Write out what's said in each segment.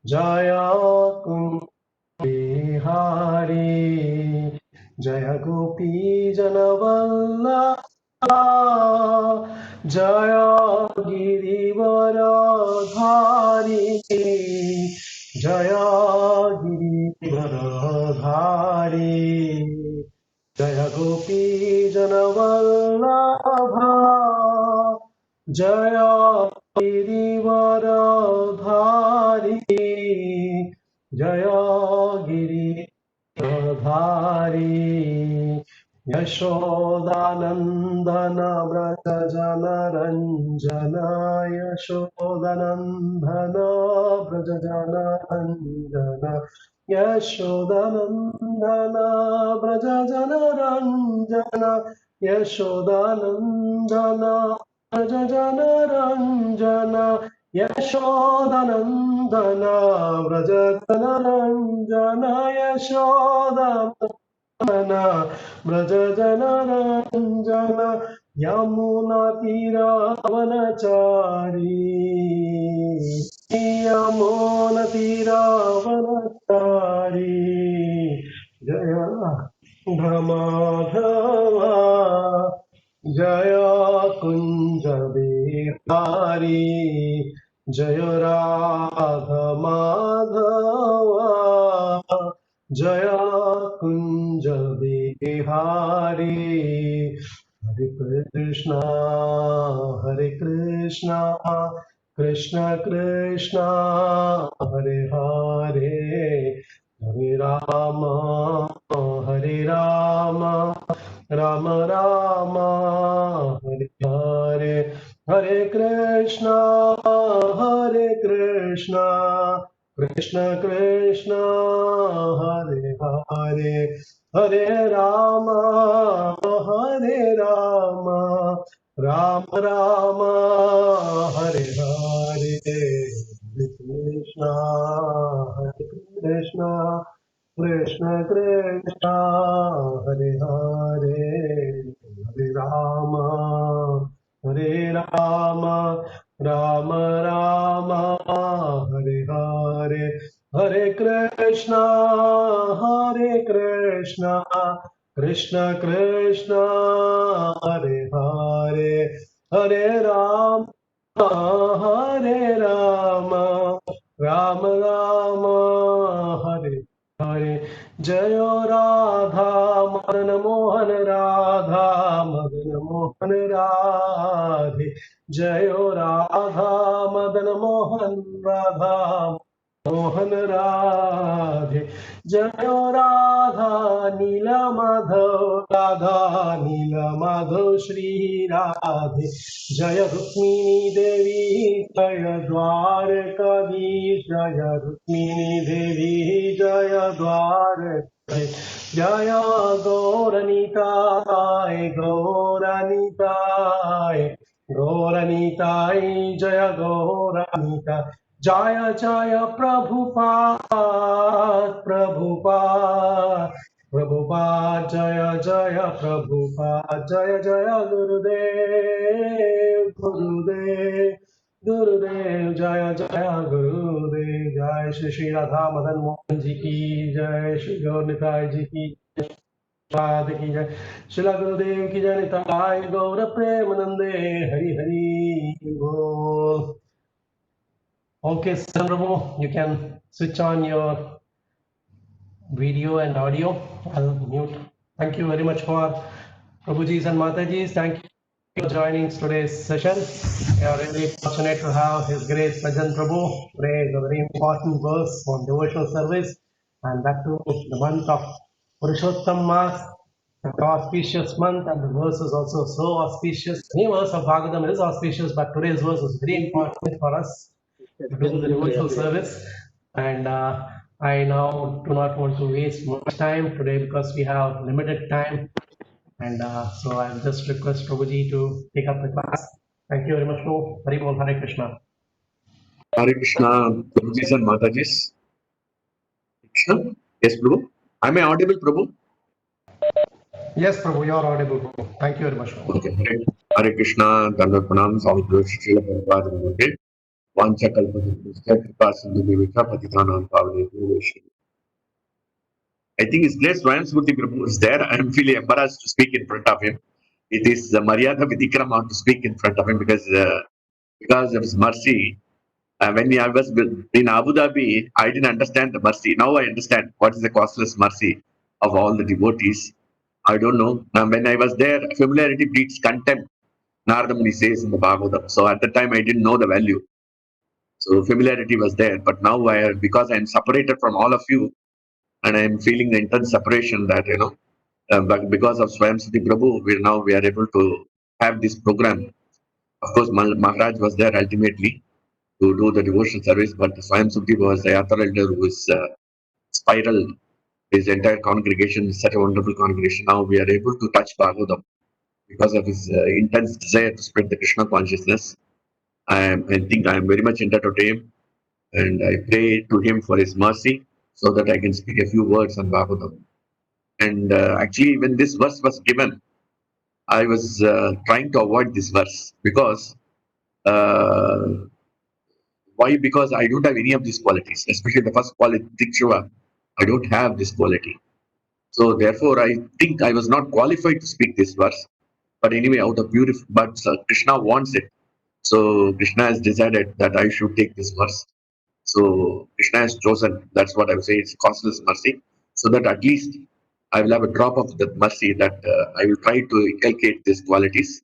जय कुंज बिहारी जय गोपी जनवल्लभा जय गिरिवरधारी जय गिरिवरधारी जय गोपी जनवल्लभा जय गिरिवरधारी जय गिरिवरधारी यशोदानंदन व्रज जनरंजन यशोदानंदन व्रज जनरंजन यशोदानंदन व्रज जनरंजन यशोदानंदन व्रज जनरंजन यशोदानंदन व्रज जनरंजन यशोदानंदन व्रज जनरंजन यमुना तीरावनचारी यमुना तीरावनचारी जय माधवा जय कुंज बिहारी जय राधा माधवा जय कुंज बिहारी हरे कृष्णा कृष्ण कृष्ण हरे हरे हरे राम राम राम हरे हरे हरे कृष्णा कृष्ण कृष्ण हरे हरे हरे राम राम राम हरे हरे हरे कृष्णा कृष्ण कृष्ण हरे हरे हरे राम राम राम हरे हरे हरे कृष्णा कृष्ण कृष्ण हरे हरे हरे राम राम राम हरे हरे जय राधा मदन मोहन राधे जय राधा मदन मोहन राधे जय राधा नील माधव श्री राधे जय रुक्मिणी देवी जय द्वारकाधीश जय रुक्मिणी देवी जय द्वारकाधीश जय गौरनीताय जय गौरनीता जय जय प्रभुपाद जय जय प्रभुपाद जय जय गुरुदेव जय जय गुरुदेव जय श्री श्री राधा मदन मोहन जी की जय श्री गौरनिताय जी की राधे की जय श्रीला गुरुदेव की जय निताय गौर प्रेमानंदे हरि हरि बोल। Okay, Sandrabu, you can switch on your video and audio. I'll mute. Thank you very much for Prabhujis and Matajis. Thank you for joining today's session. We are really fortunate to have His Grace Bhajan Prabhu. Today is a very important verse on devotional service, and that too the month of Purushottam Mass, an auspicious month, and the verse is also so auspicious. Any verse of Bhagavatam is auspicious, but today's verse is very important for us to do the devotional service. And I now do not want to waste much time today because we have limited time. And so I'll just request Prabhuji to take up the class. Thank you very much, Prabhu. Hari Bol, Hare Krishna. Hare Krishna, Prabhujis and Matajis. Krishna? Yes, Prabhu. Am I audible, Prabhu? Yes, Prabhu, you are audible, Prabhu. Thank you very much, Prabhu. Okay. Hare Krishna, Dandavat Pranam, all glory to Srila Prabhupada. Vanchakalpatarubhyascha kripasindhubhyavcha patitanam pavanebhyo Vaishnavibhyo. I think his great Swayam Smriti Prabhu is there. I am feeling embarrassed to speak in front of him. It is Maryada Vidikrama to speak in front of him because of his mercy. When I was in Abu Dhabi, I didn't understand the mercy. Now I understand what is the costless mercy of all the devotees. I don't know. When I was there, familiarity breeds contempt. Narada Muni says in the Bhagavatam. So at the time, I didn't know the value. So familiarity was there. But now, because I am separated from all of you, and I am feeling the intense separation that but because of Swayam Siddhi Prabhu, we are able to have this program. Of course, Maharaj was there ultimately to do the devotional service, but Swayam Siddhi was the Yatra elder who is spiraled his entire congregation, is such a wonderful congregation. Now we are able to touch Bhagavatam because of his intense desire to spread the Krishna consciousness. I think I am very much indebted to him, and I pray to him for his mercy so that I can speak a few words on Bhagavatam. And actually, when this verse was given, I was trying to avoid this verse because uh, why? Because I don't have any of these qualities, especially the first quality, Tikshuva. I don't have this quality. So therefore, I think I was not qualified to speak this verse. But anyway, out of but Krishna wants it. So Krishna has decided that I should take this verse. So Krishna has chosen. That's what I would say. It's costless mercy. So that at least I will have a drop of that mercy that I will try to inculcate these qualities.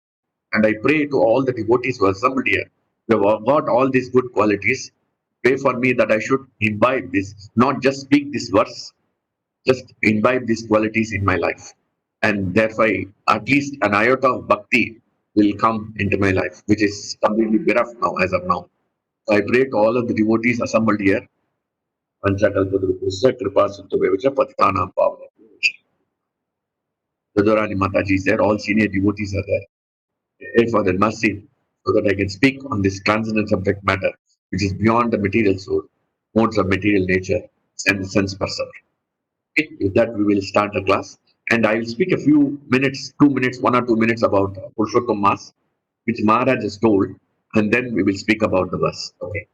And I pray to all the devotees who are assembled here, who have got all these good qualities. Pray for me that I should imbibe this, not just speak this verse, just imbibe these qualities in my life. And therefore, at least an iota of bhakti will come into my life, which is completely bereft now, as of now. So I pray to all of the devotees assembled here. Panchakalpadurupusya kripa suttabhevacha patitanam pavana. Radharani Mataji is there, all senior devotees are there. Pray for their mercy so that I can speak on this transcendent subject matter, which is beyond the material soul, modes of material nature, and the sense perception. Okay, with that, we will start the class. And I will speak a few minutes, 2 minutes, 1 or 2 minutes about Purushottam Mass, which Maharaj has told, and then we will speak about the verse. Okay.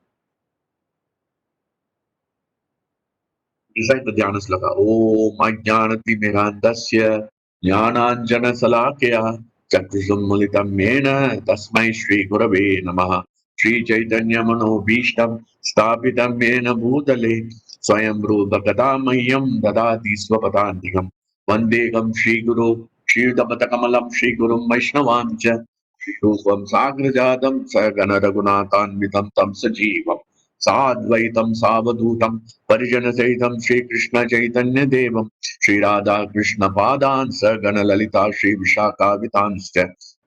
Recite the Dhyana Sloka. Om Ajnanati Mirandasya Jnananjana Salakya Chakrusum Mulitam Mena Tasmai Shri Gurave Namaha Shri Chaitanya Mano Bhishtam Stapitam Mena Bhutale Swayam Rupa Kadamahyam Dadati Swapatantikam Vandegam Shri Guru Shri Dapatakamalam Shri Gurum Vaishnavam Cha Shri Rupam Sagrajadam Sagana Raghunathan Tam Sajivam Sadvaitam Savadutam परिजन सहितम श्री कृष्ण चैतन्य देवम श्री राधा कृष्ण पादान सगण ललिता श्री विशाखावितांश्च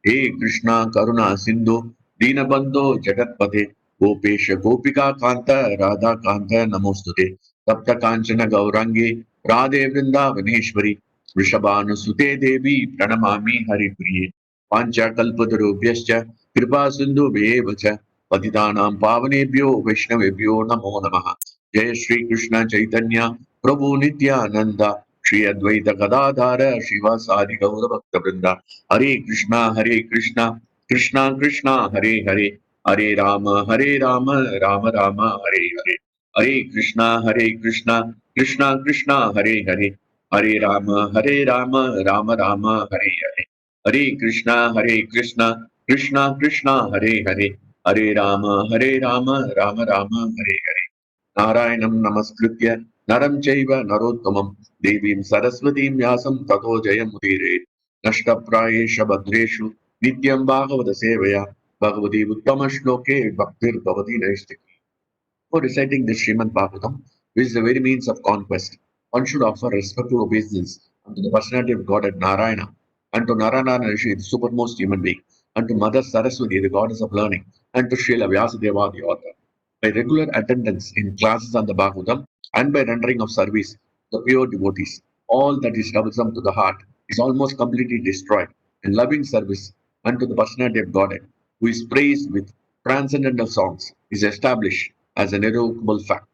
हे कृष्णा करुणा सिंधु दीनबंधो जगतपते गोपेश गोपिका कांत राधा कांत नमोस्तुते तप्त कांचन गौरांगे राधे वृंदावनेश्वरी वृषभानुसुते देवी प्रणमामि हरिप्रिये पांचाकल्पतरुभ्यश्च कृपा सिन्धुभ्येव च पतितानां पावनेभ्यो वैष्णवेभ्यो नमो नमः जय श्री कृष्ण चैतन्य प्रभु नित्यानंद श्री अद्वैत गदाधार शिवासादि गौर भक्त वृंदा हरे कृष्णा कृष्णा कृष्णा हरे हरे राम राम हरे हरे कृष्णा कृष्णा कृष्णा हरे हरे राम हरे कृष्णा कृष्णा कृष्णा हरे राम हरे नारायणं नमस्कृत्य नरं चैव नरोत्तमं देवीं सरस्वतीं व्यासं ततो जयमुदीरयेत् नष्टप्रायेष भद्रेषु नित्यं भागवत सेवया Bhagwati उत्तमश्लोके भक्तिर्भवति नैष्टिकी. For reciting the Srimad Bhagavatam, which is the very means of conquest, one should offer respectful obeisance unto the personality of God at Narayana, and to Narayana Rishi, the supermost human being, and to Mother Saraswati, the goddess of learning, and to Srila Vyasadeva, the author. By regular attendance in classes on the Bhagavatam and by rendering of service to the pure devotees, all that is troublesome to the heart is almost completely destroyed, and loving service unto the personality of Godhead, who is praised with transcendental songs, is established as an irrevocable fact.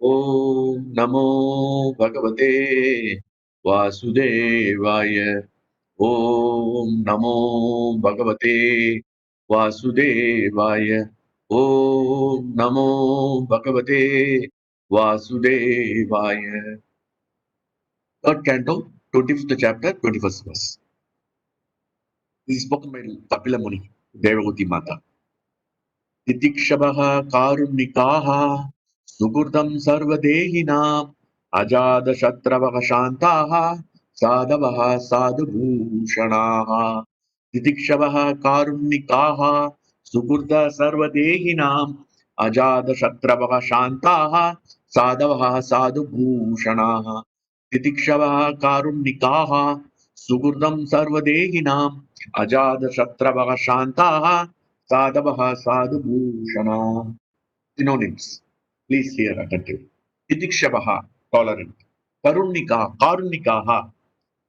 Om Namo Bhagavate Vasudevaya. Om Namo Bhagavate Vasudevaya. Om Namo Bhagavate Vasudevaya. Third canto, 25th chapter, 21st verse. This is spoken by Kapila Muni, Devavati Mata. Titikshavaha karunnikaha sugurdam sarvadehinam ajada shatravaha shantaha sadavaha sadhubhushanaha. Titikshavaha karunnikaha sugurda sarvadehinam ajada shatravaha shantaha sadavaha sadhubhushanaha. Titikshavaha karunnikaha sugurdam sarvadehinam ajada shatravaha shantaha Sadavaha Sadhubhushana. Synonyms. Please hear attentively. Titikshabaha, tolerant. Karunnikaha,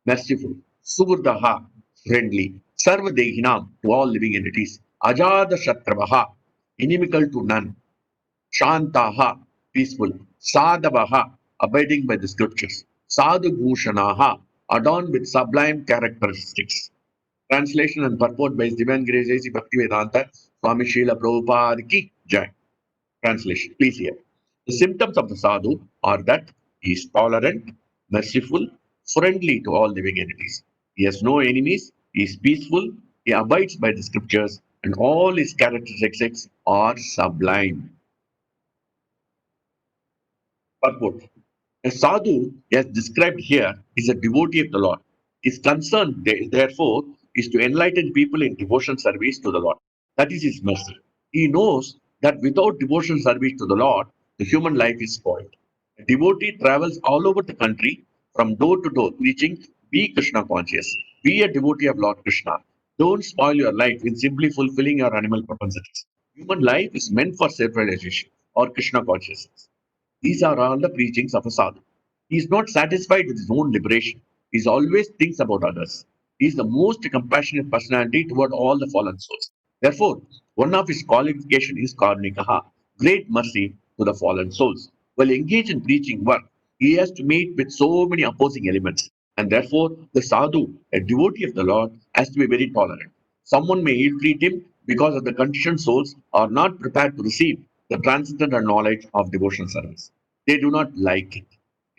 merciful. Suburdaha, friendly. Sarvadehinam, to all living entities. Ajada Shatravaha, inimical to none. Shantaha, peaceful. Sadavaha, abiding by the scriptures. Sadhubhushanaha, adorned with sublime characteristics. Translation and purport by His Divine Grace A.C. Bhaktivedanta Swami Srila Prabhupada Ki Jai. Translation. Please hear. The symptoms of the sadhu are that he is tolerant, merciful, friendly to all living entities. He has no enemies, he is peaceful, he abides by the scriptures, and all his characteristics are sublime. Purport. A sadhu, as described here, is a devotee of the Lord. His concern, therefore, is to enlighten people in devotion service to the Lord. That is his mercy. He knows that without devotion service to the Lord, the human life is spoiled. A devotee travels all over the country from door to door preaching, be Krishna conscious, be a devotee of Lord Krishna. Don't spoil your life in simply fulfilling your animal propensities. Human life is meant for self-realization or Krishna consciousness. These are all the preachings of a sadhu. He is not satisfied with his own liberation. He always thinks about others. He is the most compassionate personality toward all the fallen souls. Therefore, one of his qualifications is Karnikaha, great mercy to the fallen souls. While engaged in preaching work, he has to meet with so many opposing elements. And therefore, the sadhu, a devotee of the Lord, has to be very tolerant. Someone may ill treat him because of the conditioned souls are not prepared to receive the transcendental knowledge of devotional service. They do not like it.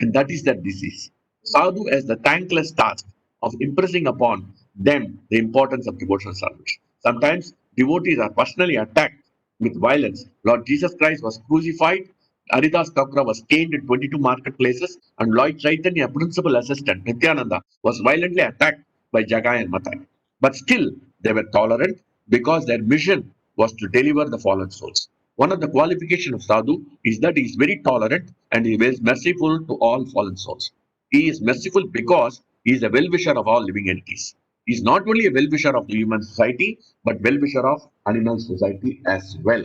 And that is their disease. Sadhu has the thankless task of impressing upon them the importance of devotional service. Sometimes devotees are personally attacked with violence. Lord Jesus Christ was crucified, Haridas Thakura was caned in 22 marketplaces, and Lord Chaitanya, principal assistant Nityananda, was violently attacked by Jagai and Matai. But still, they were tolerant because their mission was to deliver the fallen souls. One of the qualifications of sadhu is that he is very tolerant and he is merciful to all fallen souls. He is merciful because he is a well-wisher of all living entities. He is not only a well-wisher of the human society, but well-wisher of animal society as well.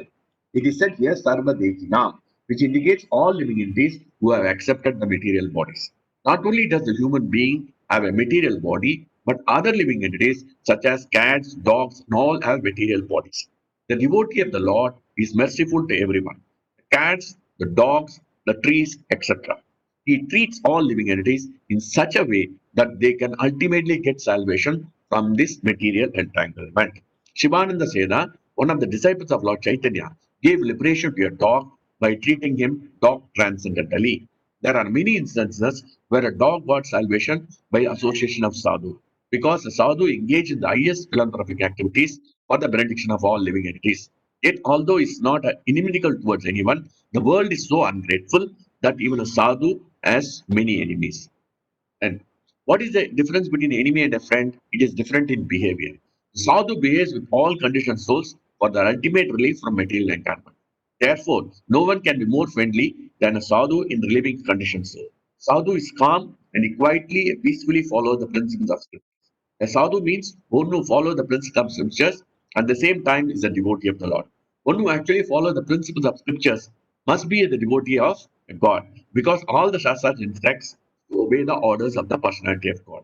It is said here, Sarva Dehinam, which indicates all living entities who have accepted the material bodies. Not only does the human being have a material body, but other living entities such as cats, dogs, and all have material bodies. The devotee of the Lord is merciful to everyone. The cats, the dogs, the trees, etc. He treats all living entities in such a way that they can ultimately get salvation from this material entanglement. Shivananda Sena, one of the disciples of Lord Chaitanya, gave liberation to a dog by treating him dog transcendentally. There are many instances where a dog got salvation by association of sadhu, because the sadhu engaged in the highest philanthropic activities for the benediction of all living entities. Yet, although it's not inimical towards anyone, the world is so ungrateful that even a sadhu has many enemies. And what is the difference between an enemy and a friend? It is different in behavior. Sadhu behaves with all conditioned souls for the ultimate relief from material enchantment. Therefore, no one can be more friendly than a sadhu in relieving conditioned soul. Sadhu is calm and he quietly and peacefully follows the principles of scripture. A sadhu means one who follows the principles of scriptures at the same time is a devotee of the Lord. One who actually follows the principles of scriptures must be the devotee of God, because all the Shastras instructs to obey the orders of the personality of God.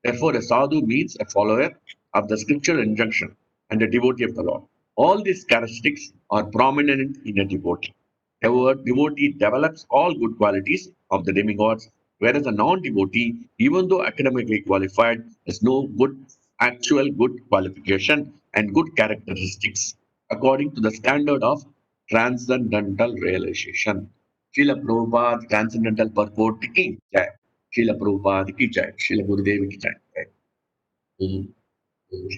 Therefore, a sadhu means a follower of the scriptural injunction and a devotee of the Lord. All these characteristics are prominent in a devotee. A devotee develops all good qualities of the demigods, whereas a non-devotee, even though academically qualified, has no good actual good qualification and good characteristics. according to the standard of transcendental realization. Srila Prabhupada Transcendental Purport ki jai. Srila Prabhupada ki jai. Srila Gurudev ki jai. Om, Om,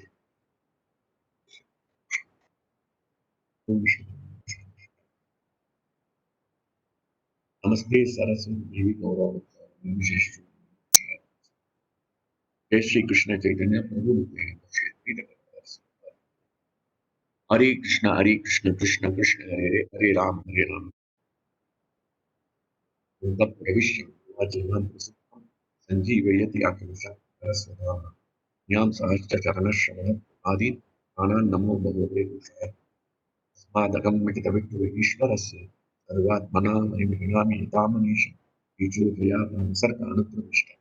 Om, Namaste Saraswati Devi Gaurava. Jai Shri Krishna Chaitanya Prabhu Nityananda. Hare Krishna, Krishna Krishna, Hare Hare Ram, Hare Ram. Tat Pravishya, Vajivan Prasitham, Sanjeevayati Akhilasha, Saraswata, Nyam Sahascha Charana Shravana, Adi, Anan Namo Bhagavate Rushaya, Smadakam Mikitavitu Ishvarasya, Sarvatmana Mahimhinami Tamanish, Viju Kriya Sarka Anutravishta,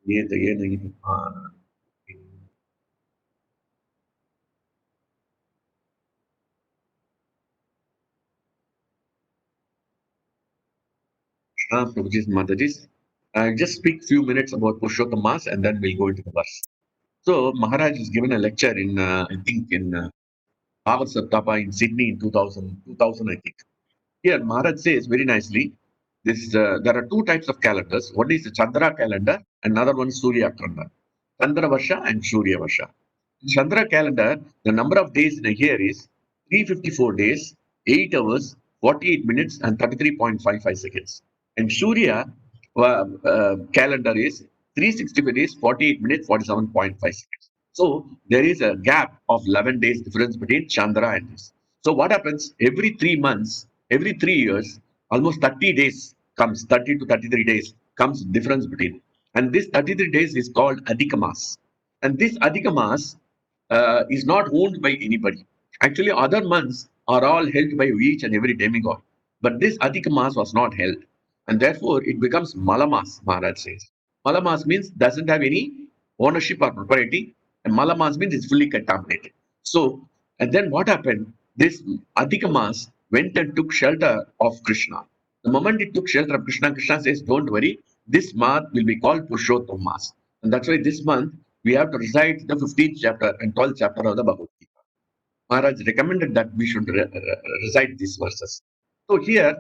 Yeta Yena Yinapana. Prabhuji's Mataji's. I'll just speak few minutes about Purushottam Mass and then we'll go into the verse. So Maharaj has given a lecture in, I think in Bhavat Sattapa in Sydney in 2000, I think. Here Maharaj says very nicely, this there are two types of calendars. One is the Chandra calendar, another one is Surya calendar. Chandra Varsha and Surya Varsha. In Chandra calendar, the number of days in a year is 354 days, 8 hours, 48 minutes, and 33.55 seconds. And Surya calendar is 365 days, 48 minutes, 47.5 seconds. So there is a gap of 11 days difference between Chandra and this. So what happens every 3 months, every 3 years, almost 30 days comes, 30 to 33 days comes difference between. And this 33 days is called Adhikamas. And this Adhikamas is not owned by anybody. Actually, other months are all held by each and every demigod. But this Adhikamas was not held. And therefore, it becomes Malamas, Maharaj says. Malamas means doesn't have any ownership or propriety. And Malamas means it's fully contaminated. So, and then what happened? This Adhikamas went and took shelter of Krishna. The moment it took shelter of Krishna, Krishna says, don't worry, this month will be called Purushottam Mas. And that's why this month we have to recite the 15th chapter and 12th chapter of the Bhagavad Gita. Maharaj recommended that we should recite these verses. So here,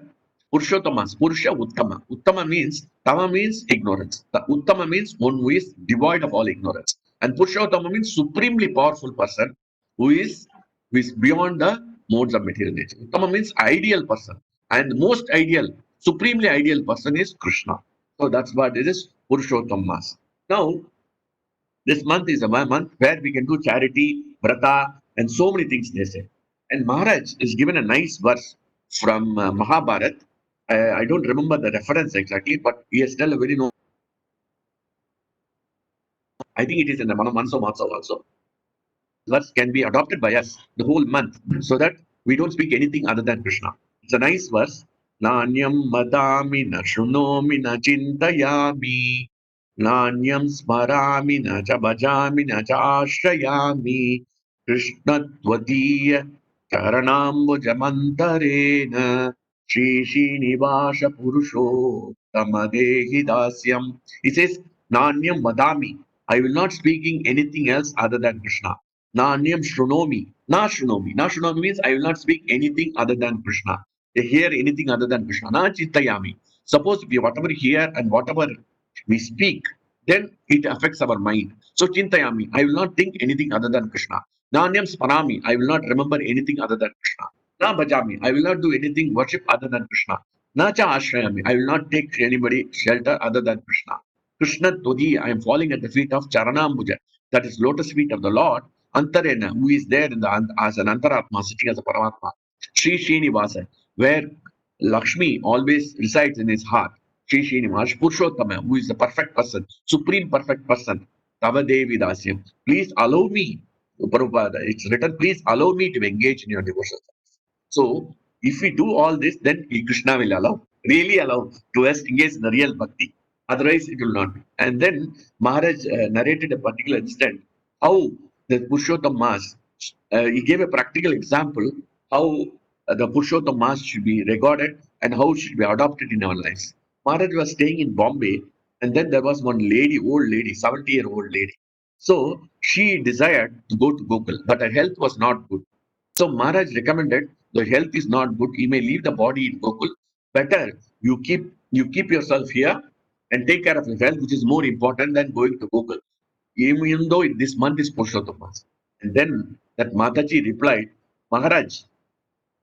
Purushottamas, Purusha Uttama. Uttama means, Tama means ignorance. The Uttama means one who is devoid of all ignorance. And Purushottama means supremely powerful person who is beyond the modes of material nature. Uttama means ideal person. And the most ideal, supremely ideal person is Krishna. So that's what it is, Purushottam. Now, this month is a month where we can do charity, vrata, and so many things they say. And Maharaj is given a nice verse from Mahabharat. I don't remember the reference exactly, but he has tell a very no. I think it is in the Manso Matsa also. Verse can be adopted by us the whole month so that we don't speak anything other than Krishna. It's a nice verse. Nanyam madami na shrunomi na chintayami. Nanyam smarami na cha bhajami na cha ashrayami. Krishna tvadiya charanambujamantarena. Shri Srinivasa Purusho Tamadehi Dasyam. He says, Nanyam vadami. I will not speaking anything else other than Krishna. Nanyam shrunomi. Na shrunomi. Na shrunomi means I will not speak anything other than Krishna. They hear anything other than Krishna. Na chintayami. Suppose if you whatever hear and whatever we speak, then it affects our mind. So chintayami. I will not think anything other than Krishna. Nanyam sparami. I will not remember anything other than Krishna. Na bhajami. I will not do anything worship other than Krishna. Na cha ashrayami. I will not take anybody shelter other than Krishna. Krishna Todi, I am falling at the feet of Charanambuja, that is lotus feet of the Lord, Antarena, who is there in the as an Antaratma, sitting as a Paramatma, Sri Srinivasa, where Lakshmi always resides in his heart. Sri Srinivasa, Purushottama, who is the perfect person, supreme perfect person, Tavadevi Dasyam. Please allow me, Prabhupada, it's written, please allow me to engage in your devotion. So, if we do all this, then Krishna will allow, really allow to us engage in the real bhakti. Otherwise, it will not be. And then Maharaj narrated a particular incident how the Purushottam Mass, he gave a practical example how the Purushottam Mass should be regarded and how it should be adopted in our lives. Maharaj was staying in Bombay, and then there was one lady, old lady, 70-year-old lady. So she desired to go to Gokul, but her health was not good. So Maharaj recommended, the health is not good, you may leave the body in Gokul. Better you keep yourself here and take care of your health, which is more important than going to Gokul. Even though this month is Purushottam Mass. And then that Mataji replied, Maharaj,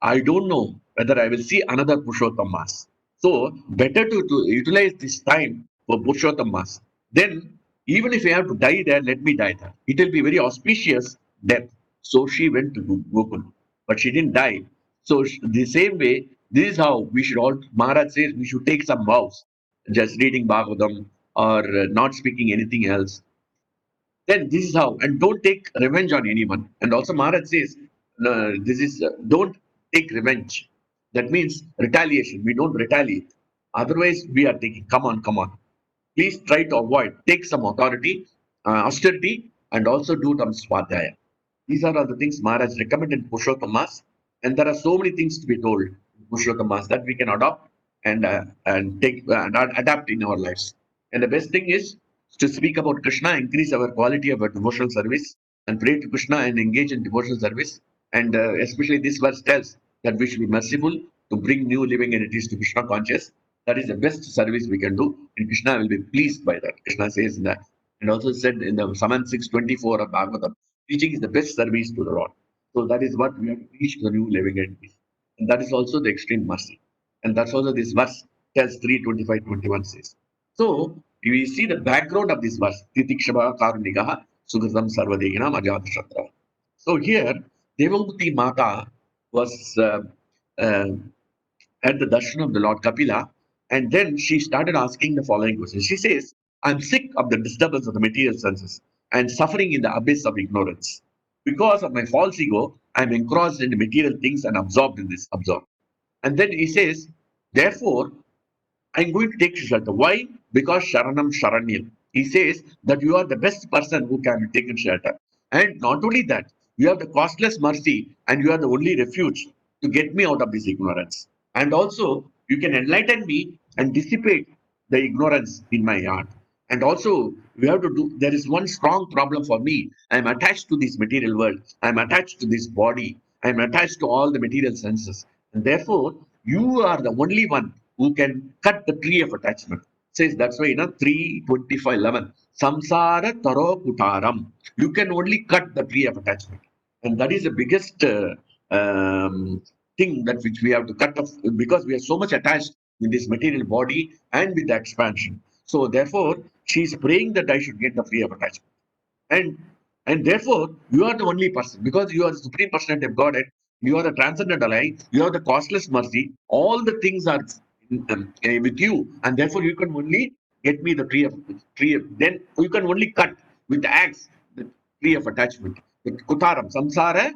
I don't know whether I will see another Purushottam Mass. So better to utilize this time for Purushottam Mass. Then even if I have to die there, let me die there. It will be very auspicious death. So she went to Gokul, but she didn't die. So the same way, this is how we should all. Maharaj says we should take some vows, just reading Bhagavatam or not speaking anything else. Then this is how, and don't take revenge on anyone. And also Maharaj says, this is don't take revenge. That means retaliation. We don't retaliate. Otherwise, we are taking. Come on, come on. Please try to avoid. Take some authority, austerity, and also do some swadhyaya. These are all the things Maharaj recommended in Purushottam Mass, and there are so many things to be told in Purushottam Mass that we can adopt and take and adapt in our lives. And the best thing is to speak about Krishna, increase our quality of our devotional service, and pray to Krishna and engage in devotional service. And especially this verse tells that we should be merciful to bring new living entities to Krishna conscious. That is the best service we can do, and Krishna will be pleased by that. Krishna says in that, and also said in the Saman 6:24 of Bhagavatam, teaching is the best service to the Lord. So that is what we have to teach to the new living entities. And that is also the extreme mercy. And that's also this verse tells 3:25-21 says. So we see the background of this verse. Titikshava Karunikaha Sughatam Sarvadeginam Ajatashatra. So here, Devahuti Mata was uh, at the darshan of the Lord Kapila, and then she started asking the following questions. She says, I'm sick of the disturbance of the material senses and suffering in the abyss of ignorance. Because of my false ego, I'm engrossed in the material things and absorbed in this, absorbed. And then he says, therefore, I'm going to take shelter. Why? Because Sharanam Sharanyam. He says that you are the best person who can be taken shelter. And not only that, you have the costless mercy and you are the only refuge to get me out of this ignorance. And also, you can enlighten me and dissipate the ignorance in my heart. And also, we have to do, there is one strong problem for me. I'm attached to this material world. I'm attached to this body. I'm attached to all the material senses. And therefore, you are the only one who can cut the tree of attachment. Says that's why, 3:25:11. Samsara taro kutaram. You can only cut the tree of attachment. And that is the biggest thing that which we have to cut off because we are so much attached with this material body and with the expansion. So therefore, she is praying that I should get the free of attachment. And and therefore, you are the only person because you are the supreme personality of Godhead. You are the transcendental eye. You are the costless mercy. All the things are with you, and therefore you can only get me the tree. Then you can only cut with the axe the tree of attachment. The kutaram, samsara,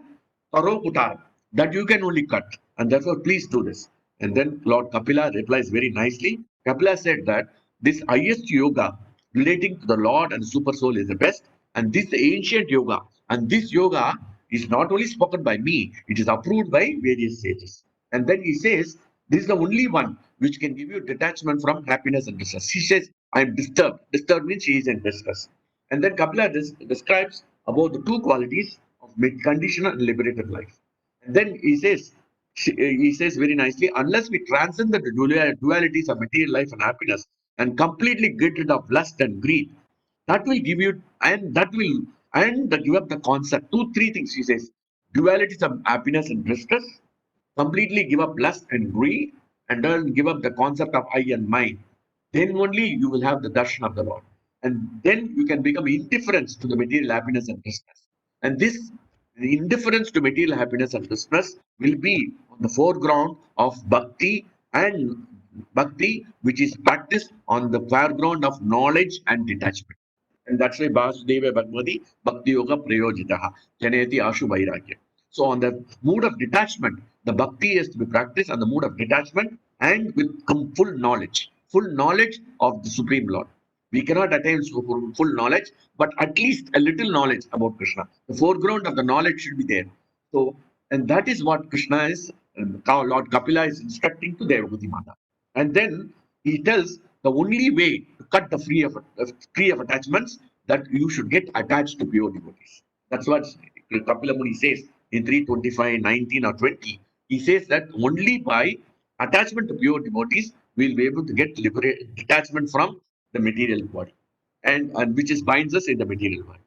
taro kutaram. That you can only cut, and therefore please do this. And then Lord Kapila replies very nicely. Kapila said that this highest yoga relating to the Lord and Super Soul is the best, and this ancient yoga, and this yoga is not only spoken by me, it is approved by various sages. And then he says, this is the only one which can give you detachment from happiness and distress. He says, I am disturbed. Disturbed means she is in distress. And then Kapila describes about the two qualities of conditional and liberated life. And then he says very nicely, unless we transcend the dualities of material life and happiness and completely get rid of lust and greed, that will give you, and that will, and give up the concept. Three things he says: dualities of happiness and distress, completely give up lust and greed, and then give up the concept of I and mine. Then only you will have the darshan of the Lord. And then you can become indifferent to the material happiness and distress. And this indifference to material happiness and distress will be on the foreground of and which is practiced on the foreground of knowledge and detachment. And that's why Vasudeva Bhagavati Bhakti Yoga Prayojitaha Janeti Ashu Vairagya. So on the mood of detachment, the bhakti is to be practiced on the mood of detachment and with full knowledge of the Supreme Lord. We cannot attain full knowledge, but at least a little knowledge about Krishna. The foreground of the knowledge should be there. So, and that is what Krishna is, Lord Kapila is instructing to Devagati Mata. And then he tells the only way to cut the free of attachments that you should get attached to pure devotees. That's what Kapila Muni says in 325, 19 or 20, he says that only by attachment to pure devotees we'll be able to get detachment from the material body, and which is binds us in the material world.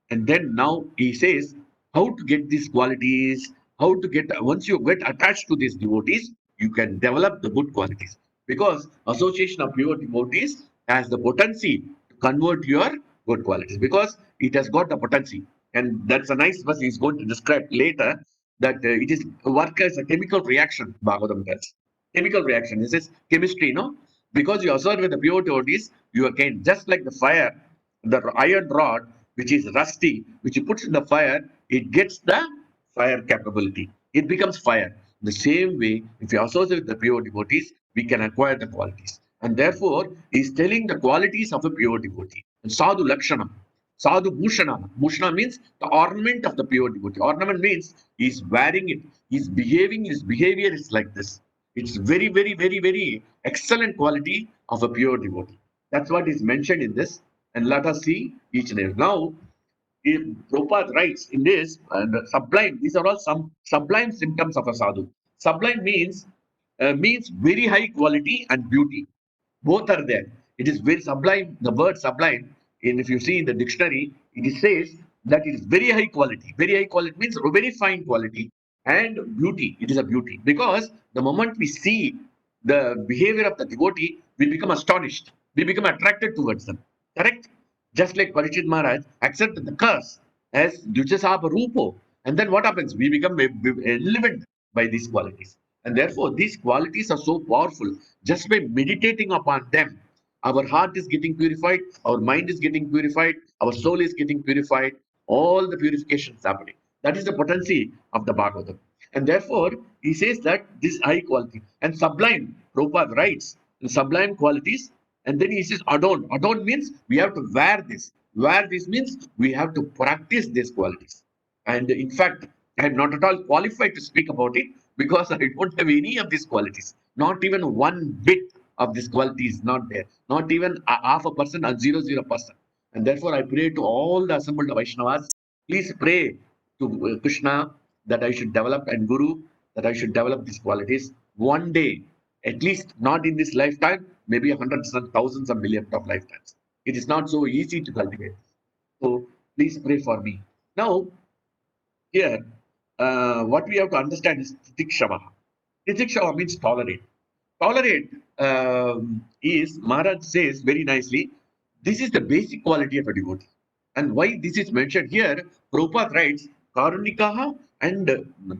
And then now he says how to get these qualities, how to get, once you get attached to these devotees, you can develop the good qualities. Because association of pure devotees has the potency to convert your good qualities, because it has got the potency. And that's a nice verse he's going to describe later, that it is work as a chemical reaction, Bhagavatam tells. Chemical reaction. This is chemistry, no? Because you assert with the pure devotees, you again, just like the fire, the iron rod, which is rusty, which you put in the fire, it gets the fire capability. It becomes fire. The same way, if you associate with the pure devotees, we can acquire the qualities. And therefore, he's telling the qualities of a pure devotee. And Sadhu Lakshanam, Sadhu Bhushana. Bhushana means the ornament of the pure devotee. Ornament means he's wearing it, he's behaving, his behavior is like this. It's very, very, very, very excellent quality of a pure devotee. That's what is mentioned in this. And let us see each and every. Now, if Prabhupada writes in this, and sublime, these are all some sublime symptoms of a sadhu. Sublime means very high quality and beauty. Both are there. It is very sublime. The word sublime, and if you see in the dictionary, it says that it is very high quality. Very high quality means very fine quality, and beauty. It is a beauty, because the moment we see the behavior of the devotee, we become astonished. We become attracted towards them. Correct? Just like Parikshit Maharaj accepted the curse as Dujasapa Rupo. And then what happens? We become enlivened by these qualities. And therefore, these qualities are so powerful. Just by meditating upon them, our heart is getting purified, our mind is getting purified, our soul is getting purified, all the purification is happening. That is the potency of the Bhagavatam. And therefore, he says that this high quality and sublime, Prabhupada writes, the sublime qualities, and then he says adorn. Adorn means we have to wear this. Wear this means we have to practice these qualities. And in fact, I am not at all qualified to speak about it, because I don't have any of these qualities. Not even one bit of this quality is not there. Not even a half a percent or 0.00%. And therefore, I pray to all the assembled Vaishnavas, please pray to Krishna that I should develop, and Guru that I should develop these qualities one day, at least not in this lifetime, maybe hundreds and thousands and millions of lifetimes. It is not so easy to cultivate. So please pray for me. Now, here, what we have to understand is titikshava. Titikshava means tolerate. Tolerate is, Maharaj says very nicely, this is the basic quality of a devotee. And why this is mentioned here, Prabhupada writes, Karunikaha and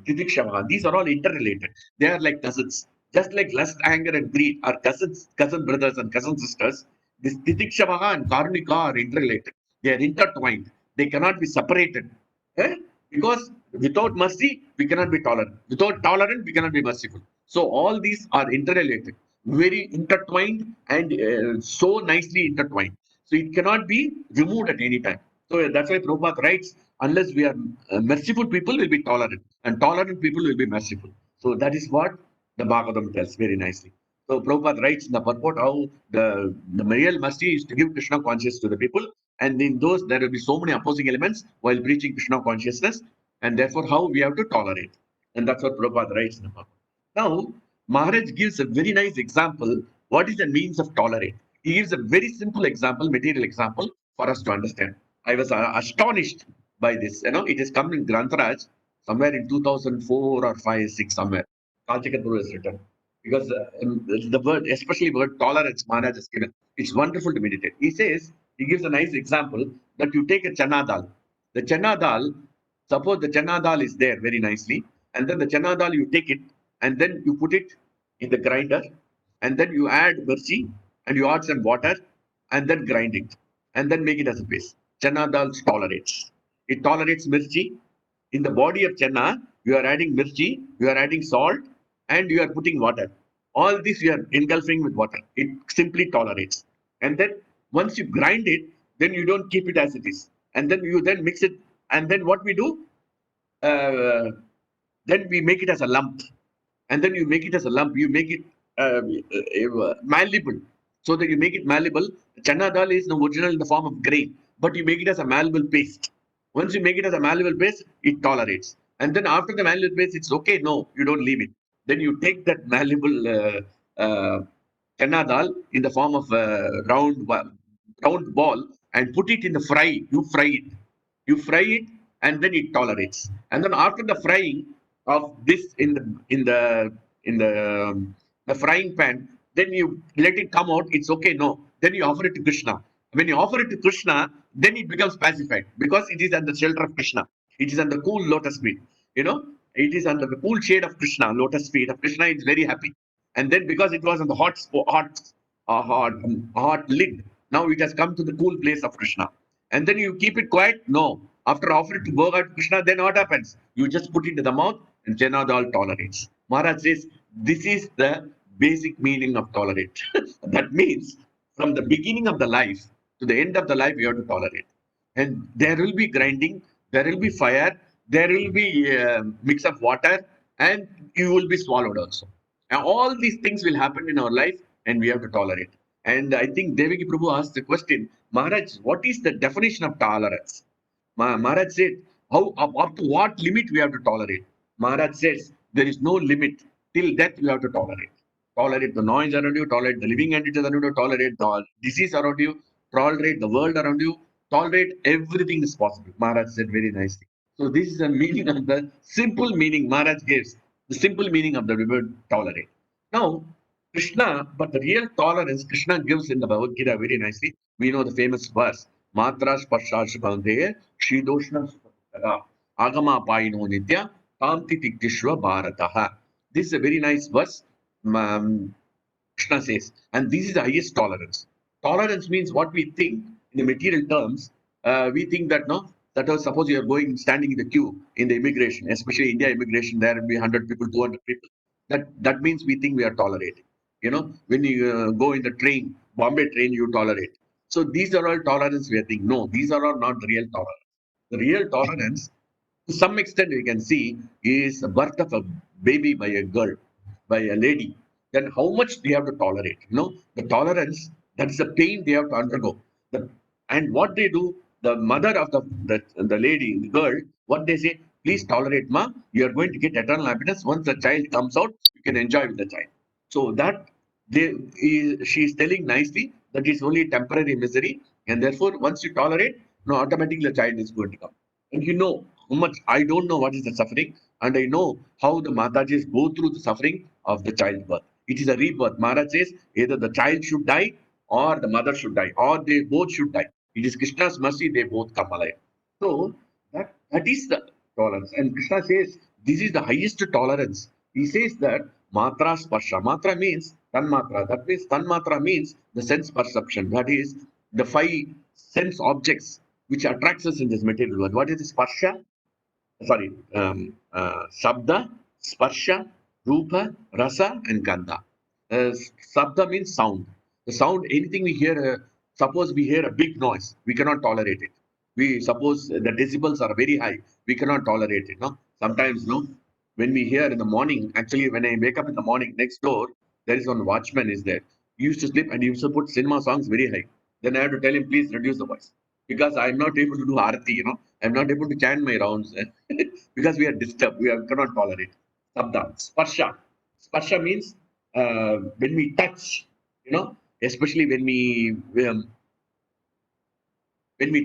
Titikshava. These are all interrelated. They are like cousins. Just like lust, anger, and greed are cousins, cousin brothers and cousin sisters, this Titikshava and Karunika are interrelated. They are intertwined. They cannot be separated. Eh? Because without mercy, we cannot be tolerant. Without tolerance, we cannot be merciful. So all these are interrelated, very intertwined, and so nicely intertwined. So it cannot be removed at any time. So that's why Prabhupada writes, unless we are merciful people, will be tolerant, and tolerant people will be merciful. So that is what the Bhagavatam tells very nicely. So Prabhupada writes in the purport how the real mercy is to give Krishna consciousness to the people, and in those there will be so many opposing elements while preaching Krishna consciousness, and therefore how we have to tolerate. And that's what Prabhupada writes in the purport. Now, Maharaj gives a very nice example. What is the means of tolerate? He gives a very simple example, material example for us to understand. I was astonished by this. You know, it has come in Grantaraj somewhere in 2004 or 5, 6 somewhere. Kalchakatpur is written. Because the word, especially word tolerance, Maharaj has given. It's wonderful to meditate. He says, he gives a nice example that you take a chana dal. The chana dal, suppose the chana dal is there very nicely, and then the chana dal you take it, and then you put it in the grinder, and then you add mirchi, and you add some water, and then grind it, and then make it as a paste. Chana dal tolerates. It tolerates mirchi. In the body of chana, you are adding mirchi, you are adding salt, and you are putting water. All this you are engulfing with water. It simply tolerates. And then once you grind it, then you don't keep it as it is. And then you then mix it. And then what we do? Then we make it as a lump. And then you make it as a lump. You make it malleable. So that you make it malleable. Chana dal is the original in the form of grain, but you make it as a malleable paste. Once you make it as a malleable paste, it tolerates. And then after the malleable base, it's okay. No, you don't leave it. Then you take that malleable chana dal in the form of a round ball and put it in the fry. You fry it. You fry it, and then it tolerates. And then after the frying of this in the frying pan, then you let it come out. It's okay. No, then you offer it to Krishna. When you offer it to Krishna, then it becomes pacified because it is under the shelter of Krishna. It is under cool lotus feet. You know, it is under the cool shade of Krishna, lotus feet of Krishna. Is very happy. And then because it was on the hot lid, now it has come to the cool place of Krishna. And then you keep it quiet. No, after offering to Bhoga to Krishna, then what happens? You just put it in the mouth, and Janadal tolerates. Maharaj says this is the basic meaning of tolerate. That means from the beginning of the life to the end of the life, you have to tolerate. And there will be grinding, there will be fire, there will be mix of water, and you will be swallowed also. And all these things will happen in our life, and we have to tolerate. And I think Devaki Prabhu asked the question, Maharaj, what is the definition of tolerance? Maharaj said, how up to what limit we have to tolerate? Maharaj says, there is no limit. Till death, you have to tolerate. Tolerate the noise around you, tolerate the living entities around you, tolerate the disease around you, tolerate the world around you, tolerate everything is possible. Maharaj said very nicely. So this is the meaning of the simple meaning Maharaj gives, the simple meaning of the word tolerate. Now, Krishna, but the real tolerance Krishna gives in the Bhagavad Gita very nicely. We know the famous verse, Matra Sparsha Shubhandeye, Shidoshna Supatada, Agama Paino Nitya, Tamti Tiktishwa Bharataha. This is a very nice verse. Krishna says, and this is the highest tolerance. Tolerance means what we think in the material terms. We think that no, that was suppose you are going standing in the queue in the immigration, especially India immigration, there will be 100 people, 200 people. That means we think we are tolerating. You know, when you go in the train, Bombay train, you tolerate. So these are all tolerance we are thinking. No, these are all not real tolerance. The real tolerance, to some extent, we can see is the birth of a baby by a girl, by a lady. Then how much they have to tolerate? You know, the tolerance, that is the pain they have to undergo. And what they do, the mother of the lady, the girl, what they say, please tolerate, ma. You are going to get eternal happiness. Once the child comes out, you can enjoy with the child. So that she is telling nicely that is only temporary misery, and therefore once you tolerate, no, automatically the child is going to come. And you know how much I don't know what is the suffering, and I know how the Matajis go through the suffering of the childbirth. It is a rebirth. Maharaj says either the child should die or the mother should die, or they both should die. It is Krishna's mercy, they both come alive. So that is the tolerance. And Krishna says this is the highest tolerance. He says that Matra Sparsha. Matra means Tanmatra. That means Tanmatra means the sense perception. That is the five sense objects which attracts us in this material world. What is the Sparsha? Sorry, Shabda, Sparsha, Rupa, Rasa, and Gandha. Shabda means sound. The sound, anything we hear, suppose we hear a big noise, we cannot tolerate it. We suppose the decibels are very high, we cannot tolerate it. No, sometimes no. When we hear in the morning, actually, when I wake up in the morning, next door there is one watchman is there. He used to sleep and he used to put cinema songs very high. Then I have to tell him, please reduce the voice because I'm not able to do arati. I'm not able to chant my rounds because we are disturbed. Cannot tolerate. Sabda, sparsha. Sparsha means when we touch, especially when we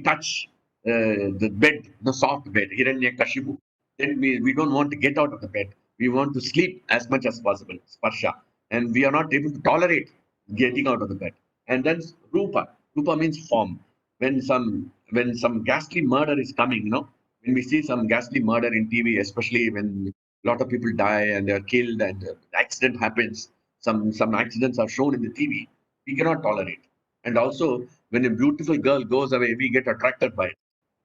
touch the bed, the soft bed, Hiranyakashipu, then we don't want to get out of the bed. We want to sleep as much as possible, sparsha. And we are not able to tolerate getting out of the bed. And then rupa. Rupa means form. When some ghastly murder is coming, when we see some ghastly murder in TV, especially when a lot of people die and they are killed and accident happens, some accidents are shown in the TV, we cannot tolerate. And also, when a beautiful girl goes away, we get attracted by it.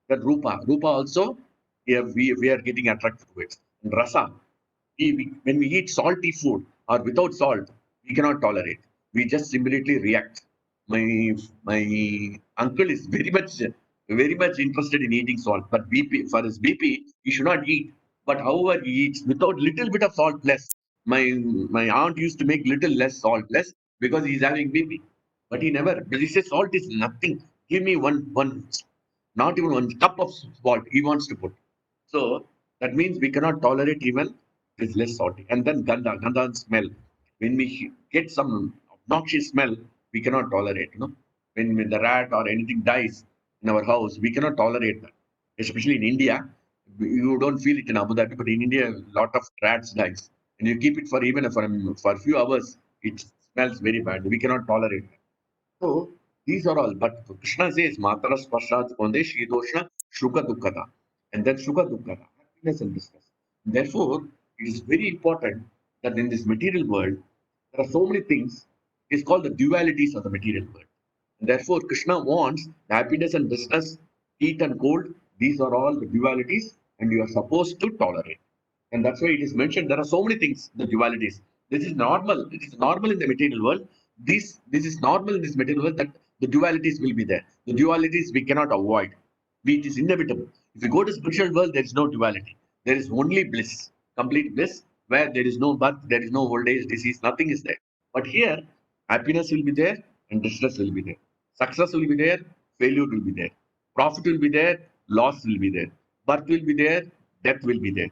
That Rupa. Rupa also, yeah, we are getting attracted to it. And Rasa. When we eat salty food or without salt, we cannot tolerate. We just immediately react. My uncle is very much interested in eating salt, but BP for his BP, he should not eat. But however he eats without little bit of salt less. My aunt used to make little less salt less because he's having BP. But he never. He says salt is nothing. Give me one, not even one cup of salt he wants to put. So That means we cannot tolerate even this less salty. And then ganda and smell. When we get some obnoxious smell, we cannot tolerate. When the rat or anything dies in our house, we cannot tolerate that. Especially in India, you don't feel it in Abu Dhabi, but in India, a lot of rats dies, and you keep it for even for a few hours, it smells very bad. We cannot tolerate that. So these are all. But Krishna says, Matara Spashat Konde Shidosha Shuka Dukkata. And then Shuka Dukkata, happiness and distress. Therefore, it is very important that in this material world, there are so many things. It is called the dualities of the material world. And therefore, Krishna wants the happiness and distress, heat and cold. These are all the dualities, and you are supposed to tolerate. And that's why it is mentioned there are so many things, the dualities. This is normal. It is normal in the material world. This is normal in this material world that the dualities will be there. The dualities we cannot avoid. It is inevitable. If you go to spiritual world, there is no duality. There is only bliss, complete bliss, where there is no birth, there is no old age, disease, nothing is there. But here, happiness will be there and distress will be there. Success will be there, failure will be there. Profit will be there, loss will be there. Birth will be there, death will be there.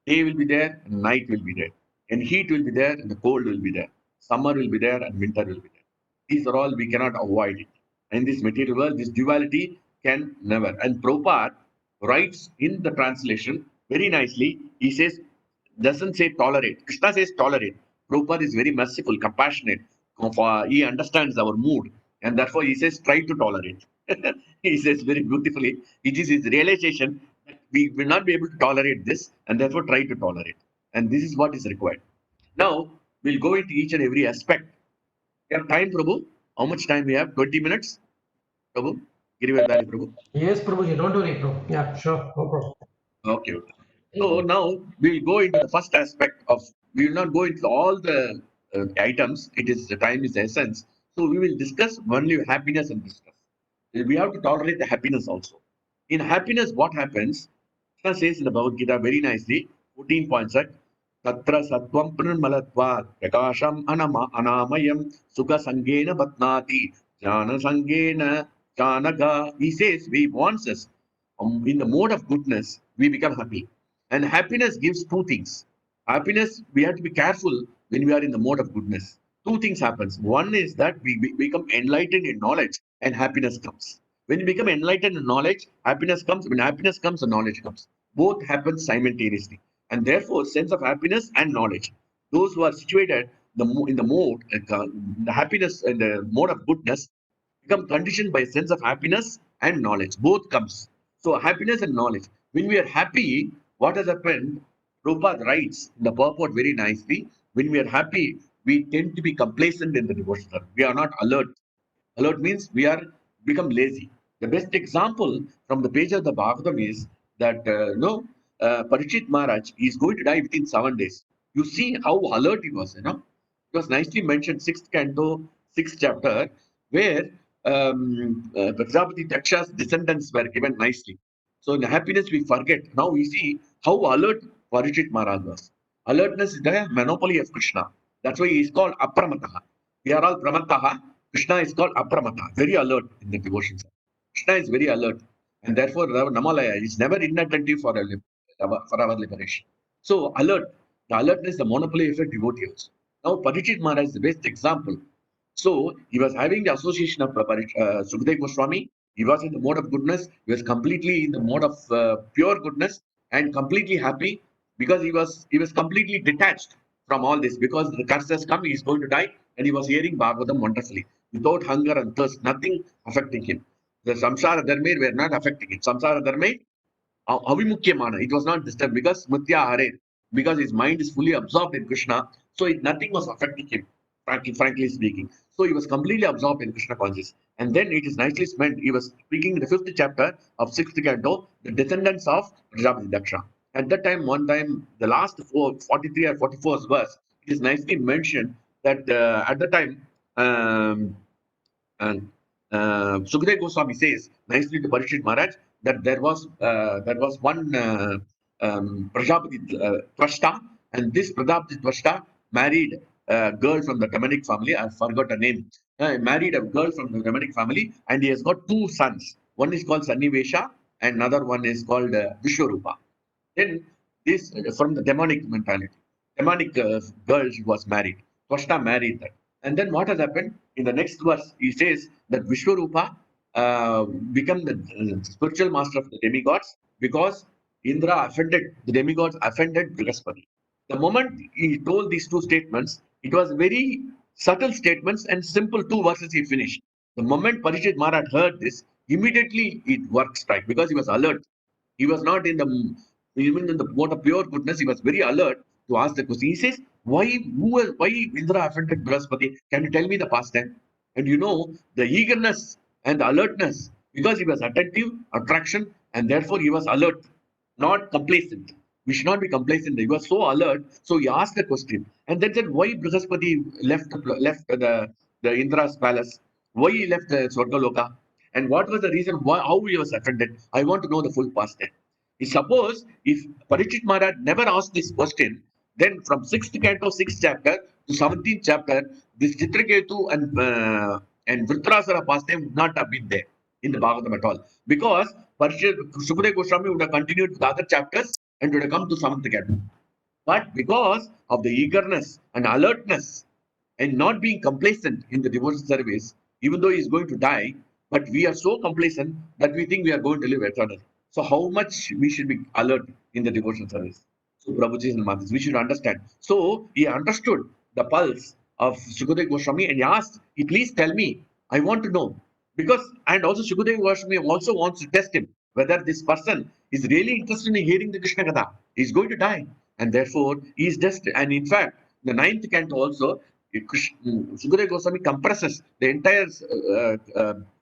Day will be there and night will be there. And heat will be there and the cold will be there. Summer will be there and winter will be there. These are all we cannot avoid it. In this material world, this duality can never. And Prabhupada writes in the translation very nicely. He says, doesn't say tolerate. Krishna says tolerate. Prabhupada is very merciful, compassionate. He understands our mood. And therefore he says, try to tolerate. He says very beautifully, it is his realization that we will not be able to tolerate this, and therefore try to tolerate. And this is what is required. Now, we'll go into each and every aspect. You have time, Prabhu? How much time we have? 20 minutes? Prabhu? Girivedari, Prabhu. Yes, Prabhuji, don't worry, bro. Yeah, sure, no problem. Okay, okay. So now we'll go into the first aspect of, we will not go into all the items. It is the time is the essence. So we will discuss only happiness and distress. We have to tolerate the happiness also. In happiness, what happens? Krishna says in the Bhagavad Gita very nicely, 14 points that Tatra Sattvam Pranmalatva Prakasham Anamayam Sukha Sangena Batnati Jnana Sangena Janaga. He says, he wants us in the mode of goodness, we become happy. And happiness gives two things. Happiness, we have to be careful when we are in the mode of goodness. Two things happens. One is that we become enlightened in knowledge and happiness comes. When you become enlightened in knowledge, happiness comes. When happiness comes, the knowledge comes. Both happen simultaneously. And therefore, sense of happiness and knowledge. Those who are situated in the mode, the happiness and the mode of goodness become conditioned by a sense of happiness and knowledge. Both comes. So happiness and knowledge. When we are happy, what has happened? Prabhupada writes in the purport very nicely. When we are happy, we tend to be complacent in the devotional. We are not alert. Alert means we are become lazy. The best example from the page of the Bhagavatam is that Parikshit Maharaj is going to die within 7 days. You see how alert he was. It was nicely mentioned, sixth canto, sixth chapter, where Prajapati Daksha's descendants were given nicely. So in happiness we forget. Now we see how alert Parikshit Maharaj was. Alertness is the monopoly of Krishna. That's why he is called Apramataha. We are all Pramataha. Krishna is called Apramata, very alert in the devotions. Krishna is very alert, and therefore Namalaya is never inattentive for our liberation. So alert, the alertness, the monopoly effect devotees. Now Parikshit Maharaj is the best example. So he was having the association of Sukadeva Goswami. He was in the mode of goodness. He was completely in the mode of pure goodness and completely happy because he was completely detached from all this because the curse has come. He is going to die, and he was hearing Bhagavatam wonderfully without hunger and thirst, nothing affecting him. The samsara dharma were not affecting him. Samsara dharma avimukyamana. It was not disturbed because mutya hare, because his mind is fully absorbed in Krishna. So nothing was affecting him, frankly speaking. So he was completely absorbed in Krishna consciousness. And then it is nicely spent. He was speaking in the fifth chapter of sixth canto, the descendants of Prajapati Daksha. At that time, one time, the last 43 or 44 verse, it is nicely mentioned that at the time, and Sukadeva Goswami says nicely to Parikshit Maharaj that there was one Prajapati Tvashta, and this Prajapati Tvashta married a girl from the Tamanic family. I forgot her name. Married a girl from the Tamanic family, and he has got two sons. One is called Sannivesha, and another one is called Vishwarupa. Then this from the demonic mentality. Demonic girl she was married. Krishna married that. And then what has happened? In the next verse, he says that Vishwarupa become the spiritual master of the demigods because Indra offended, the demigods offended Brihaspati. The moment he told these two statements, it was very subtle statements and simple two verses he finished. The moment Parishit Maharaj heard this, immediately it worked strike because he was alert. He was not in the even in the mode of pure goodness. He was very alert to ask the question. He says, why Indra offended Brihaspati? Can you tell me the past time? And you know the eagerness and the alertness because he was attentive, attraction, and therefore he was alert, not complacent. We should not be complacent. He was so alert, so he asked the question, and then said, "Why Brihaspati left the Indra's palace? Why he left the Swargaloka? And what was the reason? Why how he was offended? I want to know the full past tense." Suppose if Parikshit Maharaj never asked this question, then from 6th canto, 6th chapter to 17th chapter, this Chitraketu and Vritrasara pastime would not have been there in the Bhagavatam at all. Because Sukadeva Goswami would have continued with other chapters and would have come to 7th canto. But because of the eagerness and alertness and not being complacent in the devotional service, even though he is going to die, but we are so complacent that we think we are going to live eternally. So, how much we should be alert in the devotional service? So, Prabhuji and Matas, we should understand. So, he understood the pulse of Sukadeva Goswami and he asked, please tell me, I want to know. Because, and also Sukadeva Goswami also wants to test him whether this person is really interested in hearing the Krishna Katha. He's going to die. And therefore, he is just, and in fact, the 9th canto also, Sukadeva Goswami compresses the entire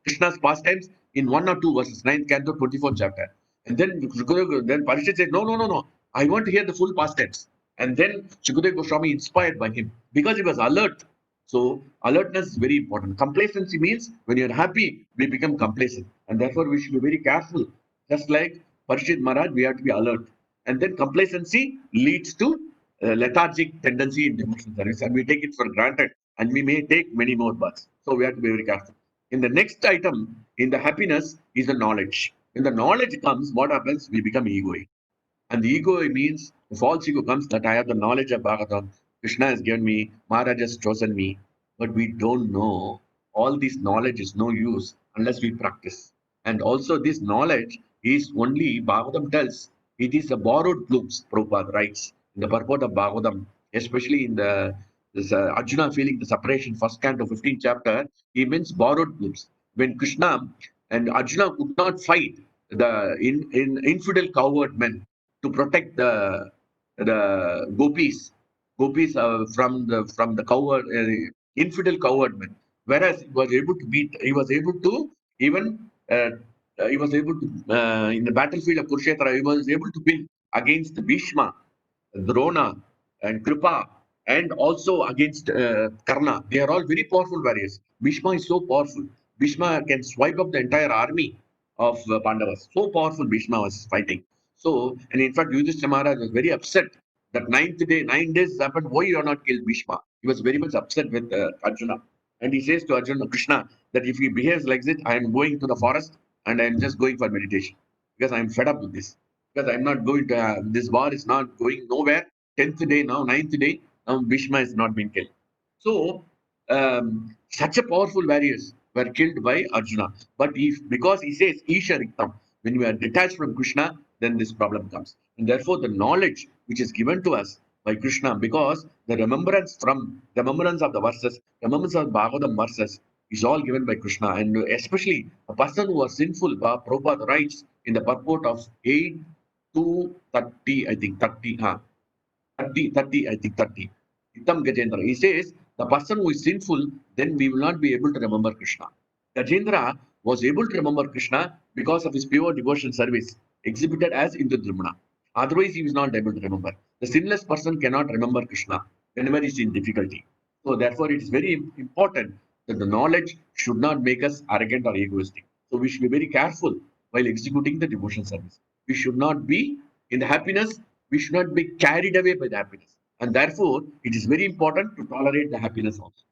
Krishna's pastimes in 1 or 2 verses, 9th canto, 24th chapter. And then then Parishit said, no, I want to hear the full pastimes. And then Sukadeva Goswami inspired by him because he was alert. So alertness is very important. Complacency means when you're happy, we become complacent. And therefore we should be very careful. Just like Parishit Maharaj, we have to be alert. And then complacency leads to lethargic tendency in devotional service, and we take it for granted, and we may take many more births. So we have to be very careful. In the next item, in the happiness, is the knowledge. When the knowledge comes, what happens? We become egoic. And the ego means the false ego comes that I have the knowledge of Bhagavatam. Krishna has given me, Maharaj has chosen me, but we don't know. All this knowledge is no use unless we practice. And also, this knowledge is only, Bhagavatam tells, it is a borrowed glimpse, Prabhupada writes in the purport of Bhagavatam, especially in the this, Arjuna feeling the separation, first canto, 15th chapter, he means borrowed glimpse. When Krishna and Arjuna could not fight the infidel coward men to protect the gopis from the coward infidel coward men. Whereas he was able to even he was able to in the battlefield of Kurukshetra, he was able to win against Bhishma, Drona, and Kripa, and also against Karna. They are all very powerful warriors. Bhishma is so powerful. Bhishma can swipe up the entire army of Pandavas. So powerful Bhishma was fighting. So, and in fact, Yudhishthira Maharaj was very upset that 9 days happened. Why you are not killed Bhishma? He was very much upset with Arjuna. And he says to Arjuna, Krishna, that if he behaves like this, I am going to the forest and I am just going for meditation because I am fed up with this. Because I'm not going to, this war is not going nowhere. 10th day now, 9th day, now Bhishma has not been killed. So, such a powerful warriors were killed by Arjuna. But because he says, Isha Riktam, when we are detached from Krishna, then this problem comes. And therefore, the knowledge which is given to us by Krishna, because the remembrance of the verses, remembrance of Bhagavatam verses, is all given by Krishna. And especially a person who was sinful, Prabhupada writes in the purport of 8 to 30, I think, 30, I think 30. Itam Gajendra. He says, the person who is sinful, then we will not be able to remember Krishna. Gajendra was able to remember Krishna because of his pure devotion service exhibited as Indradrumna. Otherwise, he was not able to remember. The sinless person cannot remember Krishna whenever he is in difficulty. So, therefore, it is very important that the knowledge should not make us arrogant or egoistic. So, we should be very careful while executing the devotion service. We should not be in the happiness, we should not be carried away by the happiness. And therefore, it is very important to tolerate the happiness also.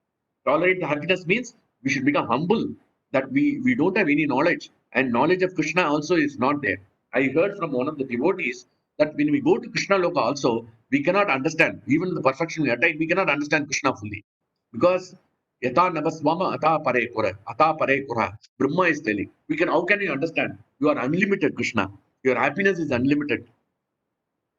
Tolerate the happiness means we should become humble, that we don't have any knowledge. And knowledge of Krishna also is not there. I heard from one of the devotees that when we go to Krishna Loka also, we cannot understand, even the perfection we attain, we cannot understand Krishna fully. Because Yata Navaswama Ata Pare Kura, Ata Pare Kura, Brahma is telling, how can you understand? You are unlimited, Krishna. Your happiness is unlimited.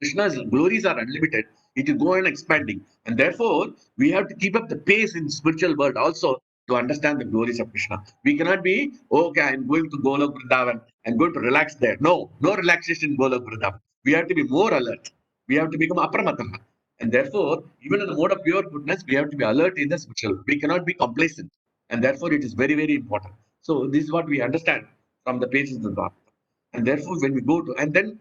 Krishna's glories are unlimited. It will go on expanding. And therefore, we have to keep up the pace in spiritual world also to understand the glories of Krishna. We cannot be, okay, I'm going to Golok Vrindavan, I'm going to relax there. No, no relaxation in Golok Vrindavan. We have to be more alert. We have to become apramataha. And therefore, even in the mode of pure goodness, we have to be alert in the spiritual. We cannot be complacent. And therefore, it is very, very important. So, this is what we understand from the pages of the Bhagavad. And therefore, when we go to, and then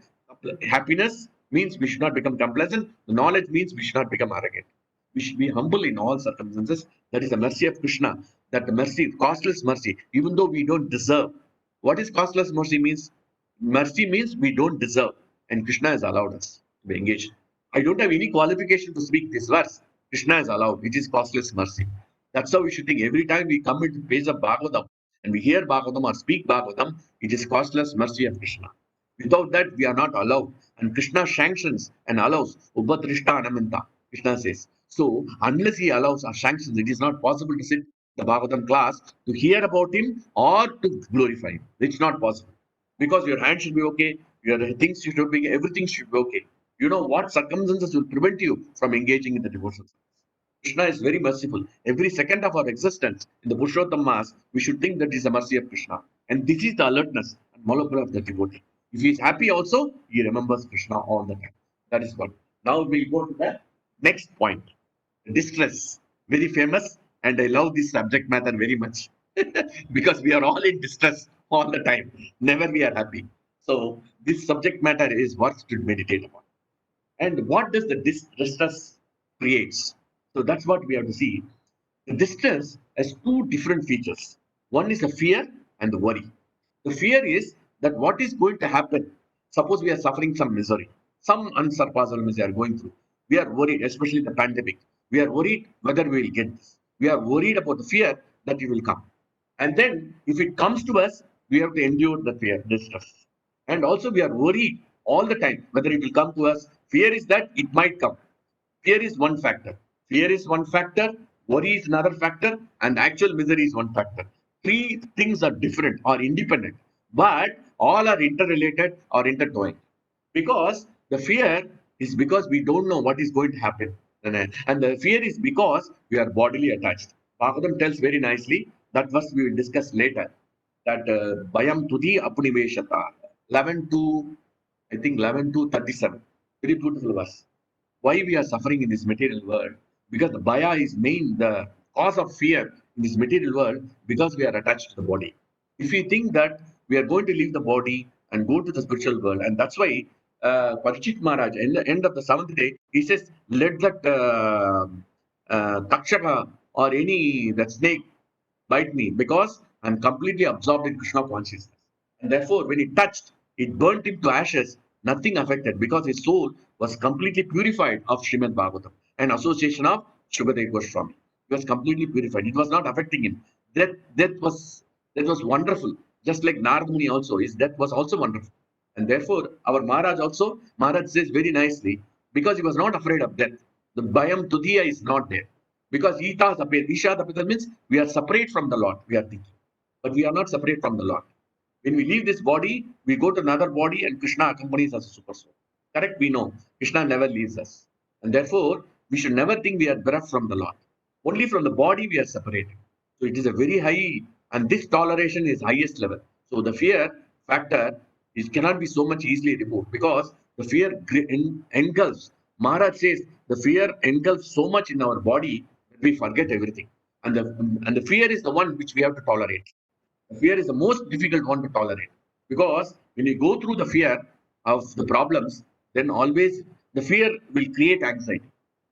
happiness means we should not become complacent. Knowledge means we should not become arrogant. We should be humble in all circumstances. That is the mercy of Krishna. That the mercy, costless mercy, even though we don't deserve. What is costless mercy means? Mercy means we don't deserve. And Krishna has allowed us to be engaged. I don't have any qualification to speak this verse. Krishna has allowed. It is costless mercy. That's how we should think. Every time we come into the page of Bhagavatam and we hear Bhagavatam or speak Bhagavatam, it is costless mercy of Krishna. Without that, we are not allowed. And Krishna sanctions and allows. Upatrishta Anamanta, Krishna says. So, unless he allows or sanctions, it is not possible to sit the Bhagavatam class to hear about him or to glorify him. It's not possible. Because your hand should be okay, your things should be, everything should be okay. You know what circumstances will prevent you from engaging in the devotional service. Krishna is very merciful. Every second of our existence in the Purushottam Mass, we should think that is the mercy of Krishna. And this is the alertness and molecule of the devotee. If he is happy also, he remembers Krishna all the time. That is what. Now we'll go to the next point. Distress. Very famous, and I love this subject matter very much. Because we are all in distress all the time. Never we are happy. So this subject matter is worth to meditate upon. And what does the distress creates? So that's what we have to see. The distress has two different features. One is the fear and the worry. The fear is that what is going to happen? Suppose we are suffering some misery, some unsurpassable misery we are going through. We are worried, especially the pandemic. We are worried whether we will get this. We are worried about the fear that it will come. And then, if it comes to us, we have to endure the fear, distress. And also, we are worried all the time whether it will come to us. Fear is that it might come. Fear is one factor. Fear is one factor. Worry is another factor. And actual misery is one factor. Three things are different or independent, but all are interrelated or intertwined. Because the fear is because we don't know what is going to happen. And the fear is because we are bodily attached. Bhagavatam tells very nicely that verse we will discuss later. That Bayam Tudi Apuniveshata. 11 to, I think 11 to 37. Very beautiful verse. Why we are suffering in this material world? Because the Baya is the cause of fear in this material world because we are attached to the body. If we think that we are going to leave the body and go to the spiritual world, and that's why Parikshit Maharaj, in the end of the seventh day, he says, let that Takshaka or any that snake bite me because I'm completely absorbed in Krishna consciousness. And therefore, when it touched, it burnt him to ashes, nothing affected because his soul was completely purified of Srimad Bhagavatam, an association of Shukadev Goswami. He was completely purified. It was not affecting him. That was wonderful. Just like Narad Muni also, his death was also wonderful. And therefore, our Maharaj also, Maharaj says very nicely, because he was not afraid of death. The Bayam Tudiya is not there. Because Ita Sapet, Isha Sapet means we are separate from the Lord, we are thinking. But we are not separate from the Lord. When we leave this body, we go to another body and Krishna accompanies us as a super soul. Correct? We know. Krishna never leaves us. And therefore, we should never think we are bereft from the Lord. Only from the body we are separated. So it is a very high, and this toleration is highest level. So the fear factor is cannot be so much easily removed because the fear engulfs. Maharaj says the fear engulfs so much in our body that we forget everything. And the fear is the one which we have to tolerate. Fear is the most difficult one to tolerate because when you go through the fear of the problems, then always the fear will create anxiety.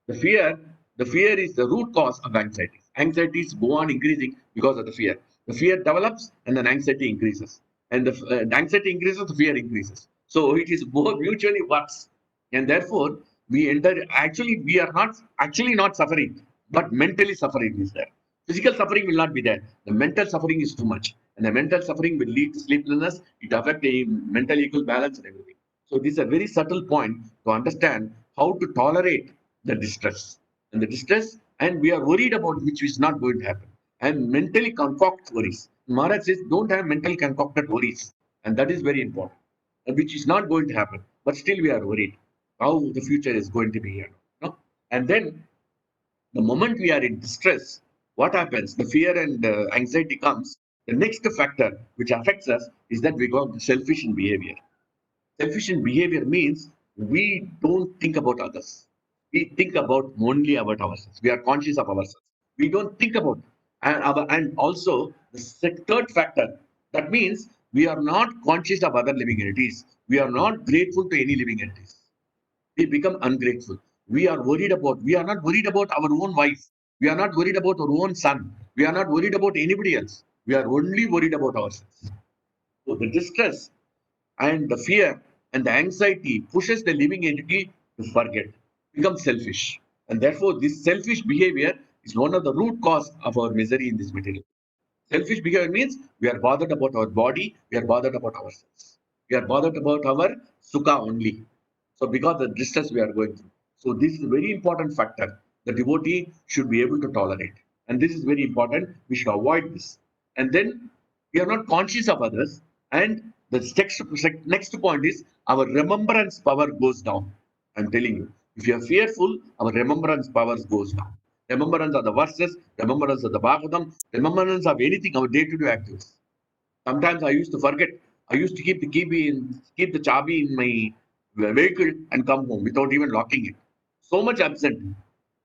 The fear, the fear is the root cause of anxiety. Anxieties go on increasing because of the fear. The fear develops and then anxiety increases, and the anxiety increases, the fear increases. So it is both mutually works, and therefore we enter. Actually, we are not actually not suffering, but mentally suffering is there. Physical suffering will not be there. The mental suffering is too much. And the mental suffering will lead to sleeplessness. It affects the mental equal balance and everything. So this is a very subtle point to understand how to tolerate the distress. And the distress, and we are worried about which is not going to happen. And mentally concoct worries. Maharaj says, don't have mental concocted worries. And that is very important. Which is not going to happen. But still we are worried how the future is going to be here. No? And then the moment we are in distress, what happens? The fear and anxiety comes. The next factor which affects us is that we go selfish in behavior. Selfish in behavior means we don't think about others. We think about only about ourselves. We are conscious of ourselves. We don't think about and also the third factor. That means we are not conscious of other living entities. We are not grateful to any living entities. We become ungrateful. We are not worried about our own wife. We are not worried about our own son. We are not worried about anybody else. We are only worried about ourselves. So the distress and the fear and the anxiety pushes the living entity to forget, become selfish. And therefore, this selfish behavior is one of the root cause of our misery in this material. Selfish behavior means we are bothered about our body, we are bothered about ourselves. We are bothered about our sukha only. So because the distress we are going through. So this is a very important factor. The devotee should be able to tolerate. And this is very important. We should avoid this. And then we are not conscious of others. And the next point is our remembrance power goes down. I'm telling you. If you are fearful, our remembrance powers goes down. Remembrance of the verses, remembrance of the Bhagavatam, remembrance of anything, our day-to-day activities. Sometimes I used to forget. I used to keep the chabi in my vehicle and come home without even locking it. So much absent.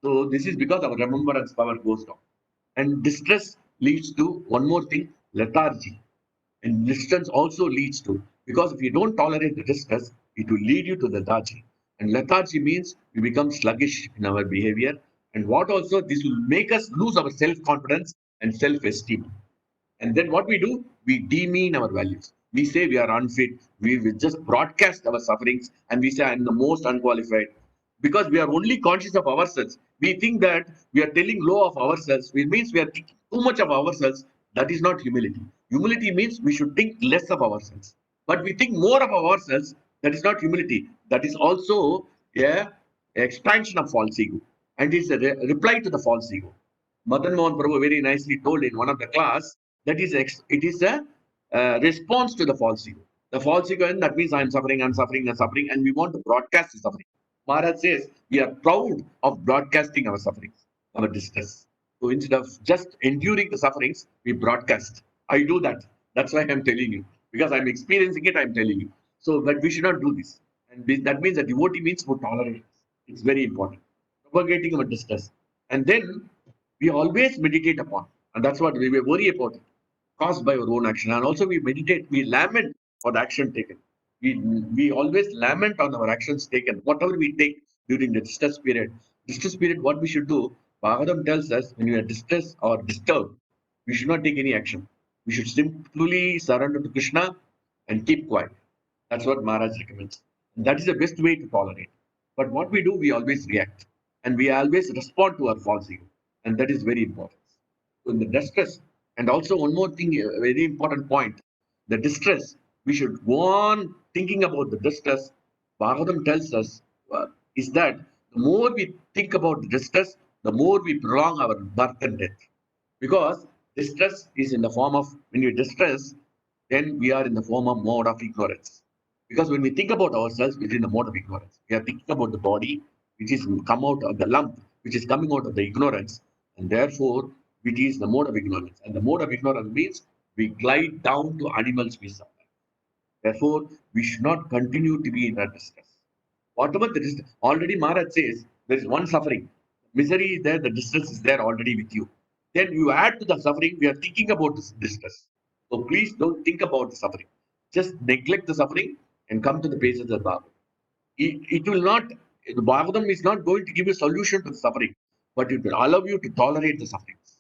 So this is because our remembrance power goes down. And distress leads to one more thing, lethargy. And distress also leads to, because if you don't tolerate the distress, it will lead you to lethargy. And lethargy means we become sluggish in our behavior. And what also, this will make us lose our self-confidence and self-esteem. And then what we do, we demean our values. We say we are unfit. We just broadcast our sufferings and we say I'm the most unqualified. Because we are only conscious of ourselves. We think that we are telling low of ourselves. It means we are thinking too much of ourselves. That is not humility. Humility means we should think less of ourselves. But we think more of ourselves. That is not humility. That is also a expansion of false ego. And it's a reply to the false ego. Madan Mohan Prabhu very nicely told in one of the class that it is a response to the false ego. The false ego, and that means I'm suffering, I'm suffering, I'm suffering, and we want to broadcast the suffering. Maharaj says we are proud of broadcasting our sufferings, our distress. So instead of just enduring the sufferings, we broadcast. I do that. That's why I'm telling you. Because I'm experiencing it, I'm telling you. So, but we should not do this. And that means that devotee means to tolerate. It's very important. Propagating our distress. And then we always meditate upon. And that's what we worry about it, caused by our own action. And also we meditate, we lament for the action taken. We always lament on our actions taken, whatever we take during the distress period. Distress period, what we should do, Bhagavatam tells us when we are distressed or disturbed, we should not take any action. We should simply surrender to Krishna and keep quiet. That's what Maharaj recommends. And that is the best way to tolerate. But what we do, we always react and we always respond to our false ego. And that is very important. So in the distress, and also one more thing, a very important point, the distress, we should go on thinking about the distress. Bhagavatam tells us is that the more we think about the distress, the more we prolong our birth and death. Because distress is in the form of, when you distress, then we are in the form of mode of ignorance. Because when we think about ourselves, we're in the mode of ignorance. We are thinking about the body, which is come out of the lump, which is coming out of the ignorance, and therefore it is the mode of ignorance. And the mode of ignorance means we glide down to animal species. Therefore, we should not continue to be in that distress. Whatever the distress, already Maharaj says there is one suffering. Misery is there, the distress is there already with you. Then you add to the suffering, we are thinking about this distress. So please don't think about the suffering. Just neglect the suffering and come to the pages of Bhagavad. It will not, the Bhagavatam is not going to give you a solution to the suffering, but it will allow you to tolerate the sufferings.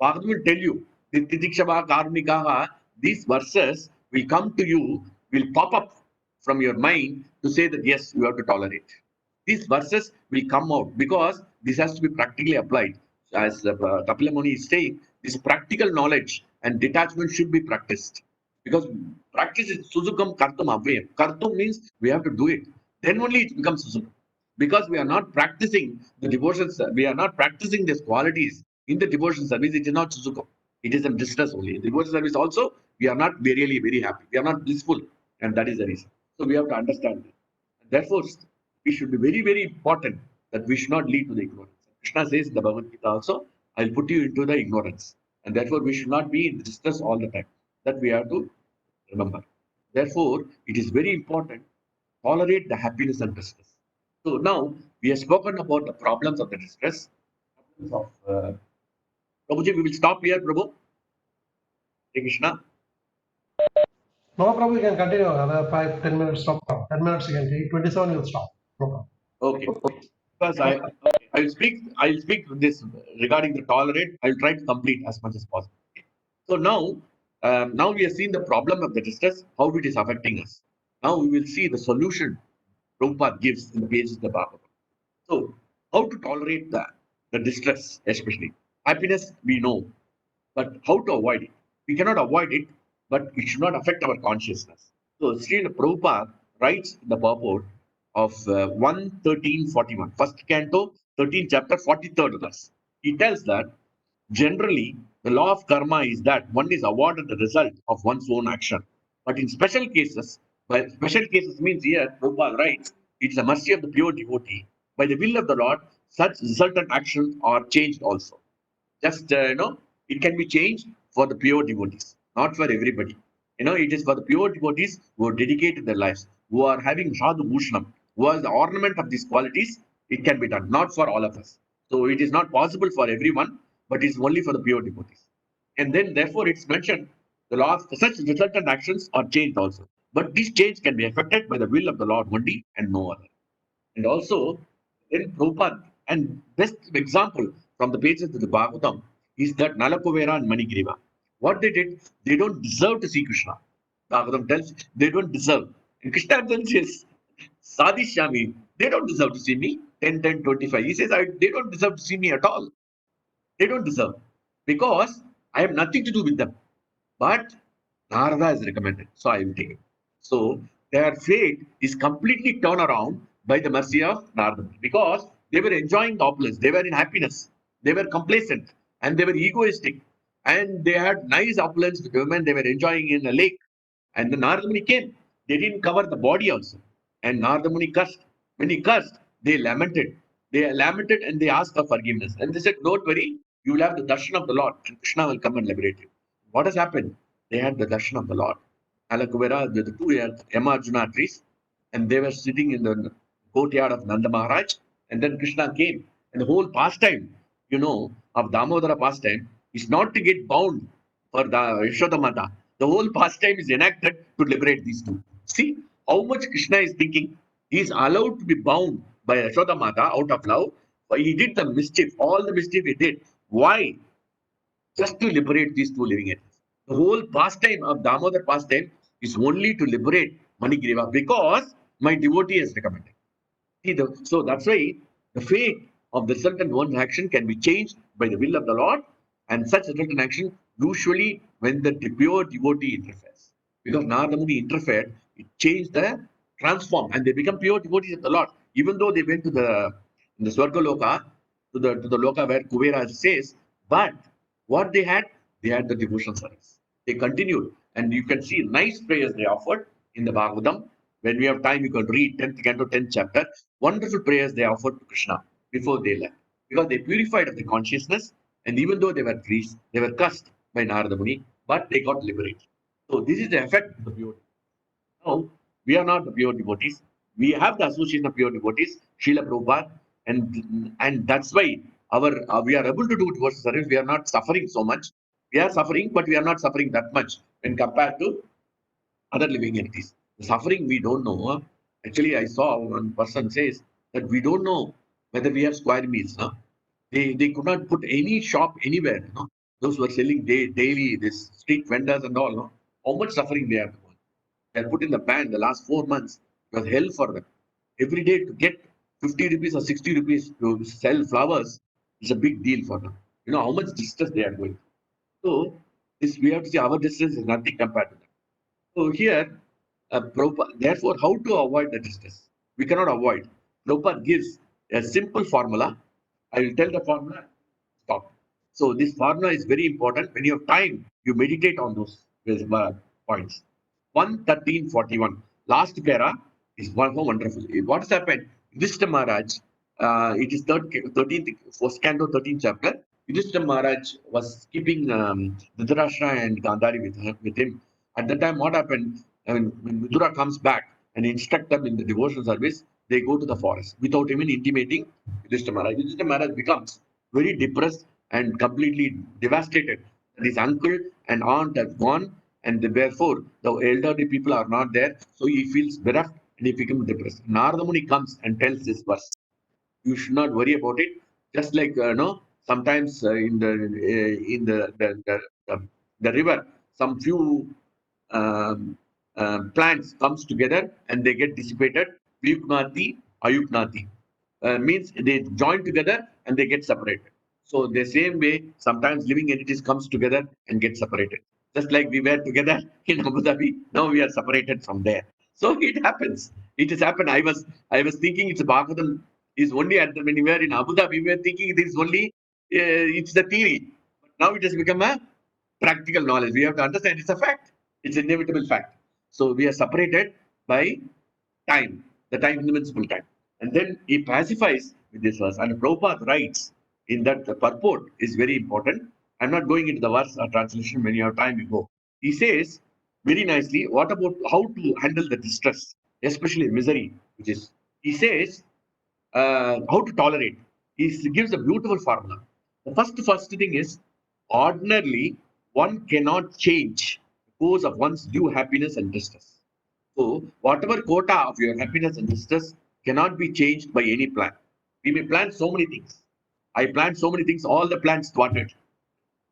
Bhagavatam will tell you, Titikshava Karunikaha, these verses will come to you, will pop up from your mind to say that yes, you have to tolerate. These verses will come out because this has to be practically applied. As Kapila Muni is saying, this practical knowledge and detachment should be practiced. Because practice is susukam kartum avayam. Kartum means we have to do it. Then only it becomes susukam. Because we are not practicing the devotions, we are not practicing these qualities in the devotion service, it is not susukam. It is a distress only. In the devotion service also, we are not really very happy. We are not blissful. And that is the reason. So we have to understand that. Therefore, we should be very, very important that we should not lead to the ignorance. Krishna says in the Bhagavad Gita also, I'll put you into the ignorance. And therefore, we should not be in distress all the time. That we have to remember. Therefore, it is very important tolerate the happiness and distress. So now we have spoken about the problems of the distress. Problems of, Prabhuji, we will stop here, Prabhu. Hare Krishna. No problem, you can continue. Another 5-10 minutes, stop. 10 minutes you can take. 27 you'll stop. No problem. Okay. Because I'll speak this regarding the tolerate. I'll try to complete as much as possible. So now we have seen the problem of the distress, how it is affecting us. Now we will see the solution Prabhupada gives in the pages of the Bhagavatam. So, how to tolerate the distress, especially happiness, we know, but how to avoid it? We cannot avoid it, but it should not affect our consciousness. So, Srila Prabhupada writes in the purport of 1:13:41, first canto, 13th chapter, 43rd verse. He tells that generally the law of karma is that one is awarded the result of one's own action. But in special cases, by special cases means here, Prabhupada writes, it's the mercy of the pure devotee. By the will of the Lord, such resultant actions are changed also. Just, it can be changed for the pure devotees, not for everybody. It is for the pure devotees who are dedicated their lives, who are having Sadhu Bhushanam, who are the ornament of these qualities, it can be done, not for all of us. So it is not possible for everyone, but it is only for the pure devotees. And then, therefore, it's mentioned the law of such resultant actions are changed also. But this change can be affected by the will of the Lord only and no other. And also, in Prabhupada, and best example from the pages of the Bhagavatam is that Nalakuvera and Manigriva. What they did, they don't deserve to see Krishna. Bhagavatam tells they don't deserve. And Krishna tells yes, Sadishyami, they don't deserve to see me. 10:10:25. He says, they don't deserve to see me at all. They don't deserve. Because I have nothing to do with them. But Narada is recommended, so I will take it. So their fate is completely turned around by the mercy of Narada because they were enjoying the opulence, they were in happiness, they were complacent, and they were egoistic, and they had nice opulence with women they were enjoying in a lake. And the Narada Muni came, they didn't cover the body also, and Narada Muni cursed. When he cursed, they lamented. They lamented and they asked for forgiveness. And they said, don't worry, you will have the darshan of the Lord, and Krishna will come and liberate you. What has happened? They had the darshan of the Lord. Alakuvera, the two Yamarjuna trees, and they were sitting in the courtyard of Nanda Maharaj. And then Krishna came. And the whole pastime, of Damodara pastime is not to get bound for the Yashoda Mata. The whole pastime is enacted to liberate these two. See how much Krishna is thinking. He is allowed to be bound by Yashoda Mata out of love. But he did the mischief, all the mischief he did. Why? Just to liberate these two living entities. The whole pastime of Damodar pastime is only to liberate Manigriva because my devotee has recommended. So that's why the fate of the resultant one's action can be changed by the will of the Lord, and such resultant action usually when the pure devotee interferes. Because Narada Muni interfered, it changed the transform, and they become pure devotees of the Lord. Even though they went to the Swarga Loka, to the Loka where Kuvera says, but what they had the devotional service. They continued, and you can see nice prayers they offered in the Bhagavatam. When we have time, you can read 10th canto, 10th chapter. Wonderful prayers they offered to Krishna before they left. Because they purified of the consciousness, and even though they were priests, they were cursed by Narada Muni, but they got liberated. So this is the effect of the pure. Now, we are not the pure devotees. We have the association of pure devotees, Srila Prabhupada, and that's why we are able to do devotional service. We are not suffering so much. We are suffering, but we are not suffering that much when compared to other living entities. The suffering we don't know. Actually, I saw one person says that we don't know whether we have square meals. They could not put any shop anywhere. Those who are selling daily, this street vendors and all. How much suffering they have. They are put in the ban the last 4 months. It was hell for them. Every day to get 50 rupees or 60 rupees to sell flowers is a big deal for them. How much distress they are going. So this we have to see our distress is nothing compared to them. So here, therefore, how to avoid the distress? We cannot avoid. Prabhupada gives a simple formula. I will tell the formula, stop. So this formula is very important. When you have time, you meditate on those points. 1:13:41. Last para is one more wonderful. What has happened? Yudhishthira Maharaj, it is 13th, first canto, 13th chapter. Yudhishthira Maharaj was keeping Dhritarashtra and Gandhari with him. At the time, what happened? When Vidura comes back and instruct them in the devotional service, they go to the forest without even intimating Yudhishthira Maharaj. Yudhishthira Maharaj becomes very depressed and completely devastated. His uncle and aunt have gone, and therefore the elderly people are not there. So he feels bereft and he becomes depressed. Narada Muni comes and tells this verse. You should not worry about it. Just like sometimes in the river, some few plants comes together and they get dissipated. Vyuknati, Ayuknati means they join together and they get separated. So the same way, sometimes living entities comes together and get separated. Just like we were together in Abu Dhabi, now we are separated from there. So it happens. It has happened. I was thinking it's Bhagavatam is only at the, when we were in Abu Dhabi, we were thinking it is only it's the theory. But now it has become a practical knowledge. We have to understand it's a fact. It's an inevitable fact. So we are separated by time, the time, indivisible time. And then he pacifies with this verse. And Prabhupada writes in that the purport is very important. I'm not going into the verse or translation. When you have time, you go. He says very nicely, what about how to handle the distress, especially misery, which is, he says, how to tolerate. He gives a beautiful formula. The first thing is, ordinarily, one cannot change the course of one's due happiness and distress. So, whatever quota of your happiness and distress cannot be changed by any plan. We may plan so many things. I planned so many things, all the plans thwarted.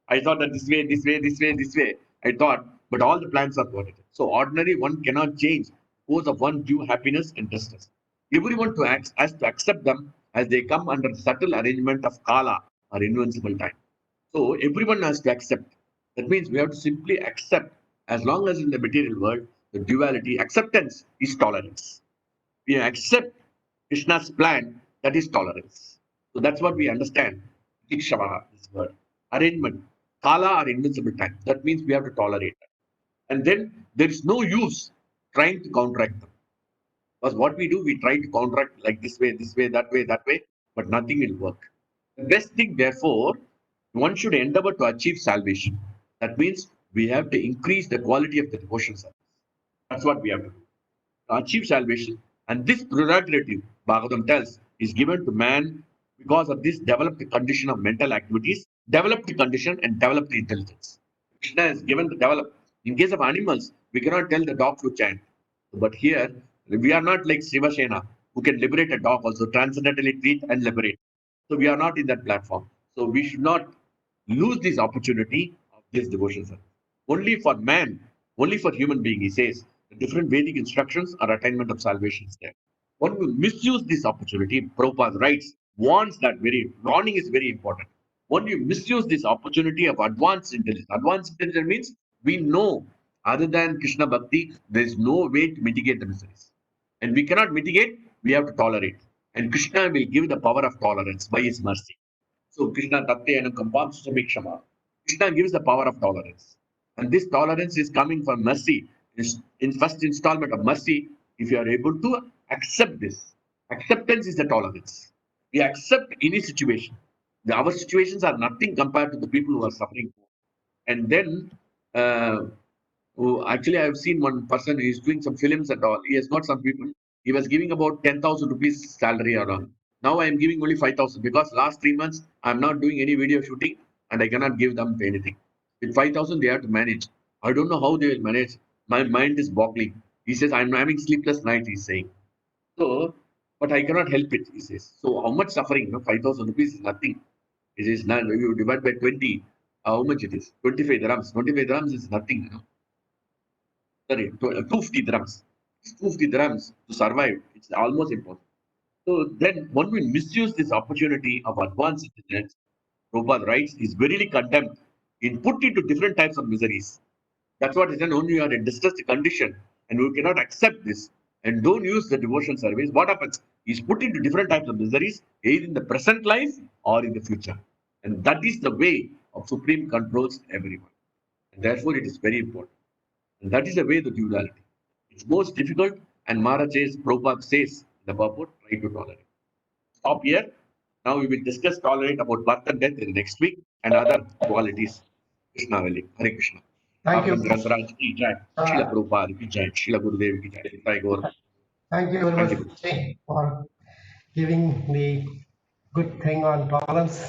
I thought that this way, this way, this way, this way. I thought, but all the plans are thwarted. So, ordinary one cannot change course of one due happiness and distress. Everyone has to accept them as they come under the subtle arrangement of Kala or invincible time. So everyone has to accept. That means we have to simply accept, as long as in the material world, the duality, acceptance is tolerance. We accept Krishna's plan, that is tolerance. So that's what we understand. Dikshavaha, this word. Arrangement. Kala or invincible time. That means we have to tolerate. And then there is no use trying to counteract them. Because what we do, we try to counteract like this way, that way, but nothing will work. The best thing, therefore, one should endeavor to achieve salvation. That means we have to increase the quality of the devotion service. That's what we have to do. To achieve salvation. And this prerogative, Bhagavatam tells, is given to man because of this developed condition of mental activities, developed condition, and developed intelligence. Krishna is given the develop. In case of animals, we cannot tell the dog to chant. But here, we are not like Sivasena, who can liberate a dog also, transcendentally treat and liberate. So we are not in that platform. So we should not lose this opportunity of this devotion service. Only for man, only for human being, he says, the different Vedic instructions are attainment of salvation is there. One will misuse this opportunity, Prabhupada writes, warns that warning is very important. When you misuse this opportunity of advanced intelligence means we know other than Krishna Bhakti, there is no way to mitigate the miseries. And we cannot mitigate, we have to tolerate. And Krishna will give the power of tolerance by his mercy. So Krishna Tatte and Kampam Samikshama. Krishna gives the power of tolerance. And this tolerance is coming from mercy. In first installment of mercy, if you are able to accept this, acceptance is the tolerance. We accept any situation. Our situations are nothing compared to the people who are suffering. And then, actually, I have seen one person who is doing some films and all. He has got some people. He was giving about 10,000 rupees salary around. Now I am giving only 5,000 because last 3 months I am not doing any video shooting and I cannot give them anything. With 5,000 they have to manage. I don't know how they will manage. My mind is boggling. He says I'm having sleepless night. He's saying so, but I cannot help it. He says so. How much suffering? 5,000 rupees is nothing. It is not. You divide by 20. How much it is? 25 dirhams. 25 dirhams is nothing. Sorry, 250 dirhams. 250 dirhams to survive. It's almost impossible. So then one will misuse this opportunity of advanced intelligence. Prabhupada writes, is verily condemned in put into different types of miseries. That's what is done. Only you are in distressed condition and you cannot accept this and don't use the devotion service. What happens? He's put into different types of miseries, either in the present life or in the future. And that is the way of supreme controls everyone. And therefore, it is very important. And that is the way the duality. It's most difficult, and Maharaj says, Prabhupada says, the purport, try to tolerate. Stop here. Now we will discuss tolerate about birth and death in next week and other qualities. Krishna Valley. Hare Krishna. Thank you. Grantaraj ki jai. Srila Prabhupada ki jai. Srila Gurudev ki jai. Jai Gaur. Thank you very Thank much you. Jay, for giving the good thing on tolerance.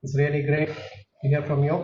It's really great to hear from you.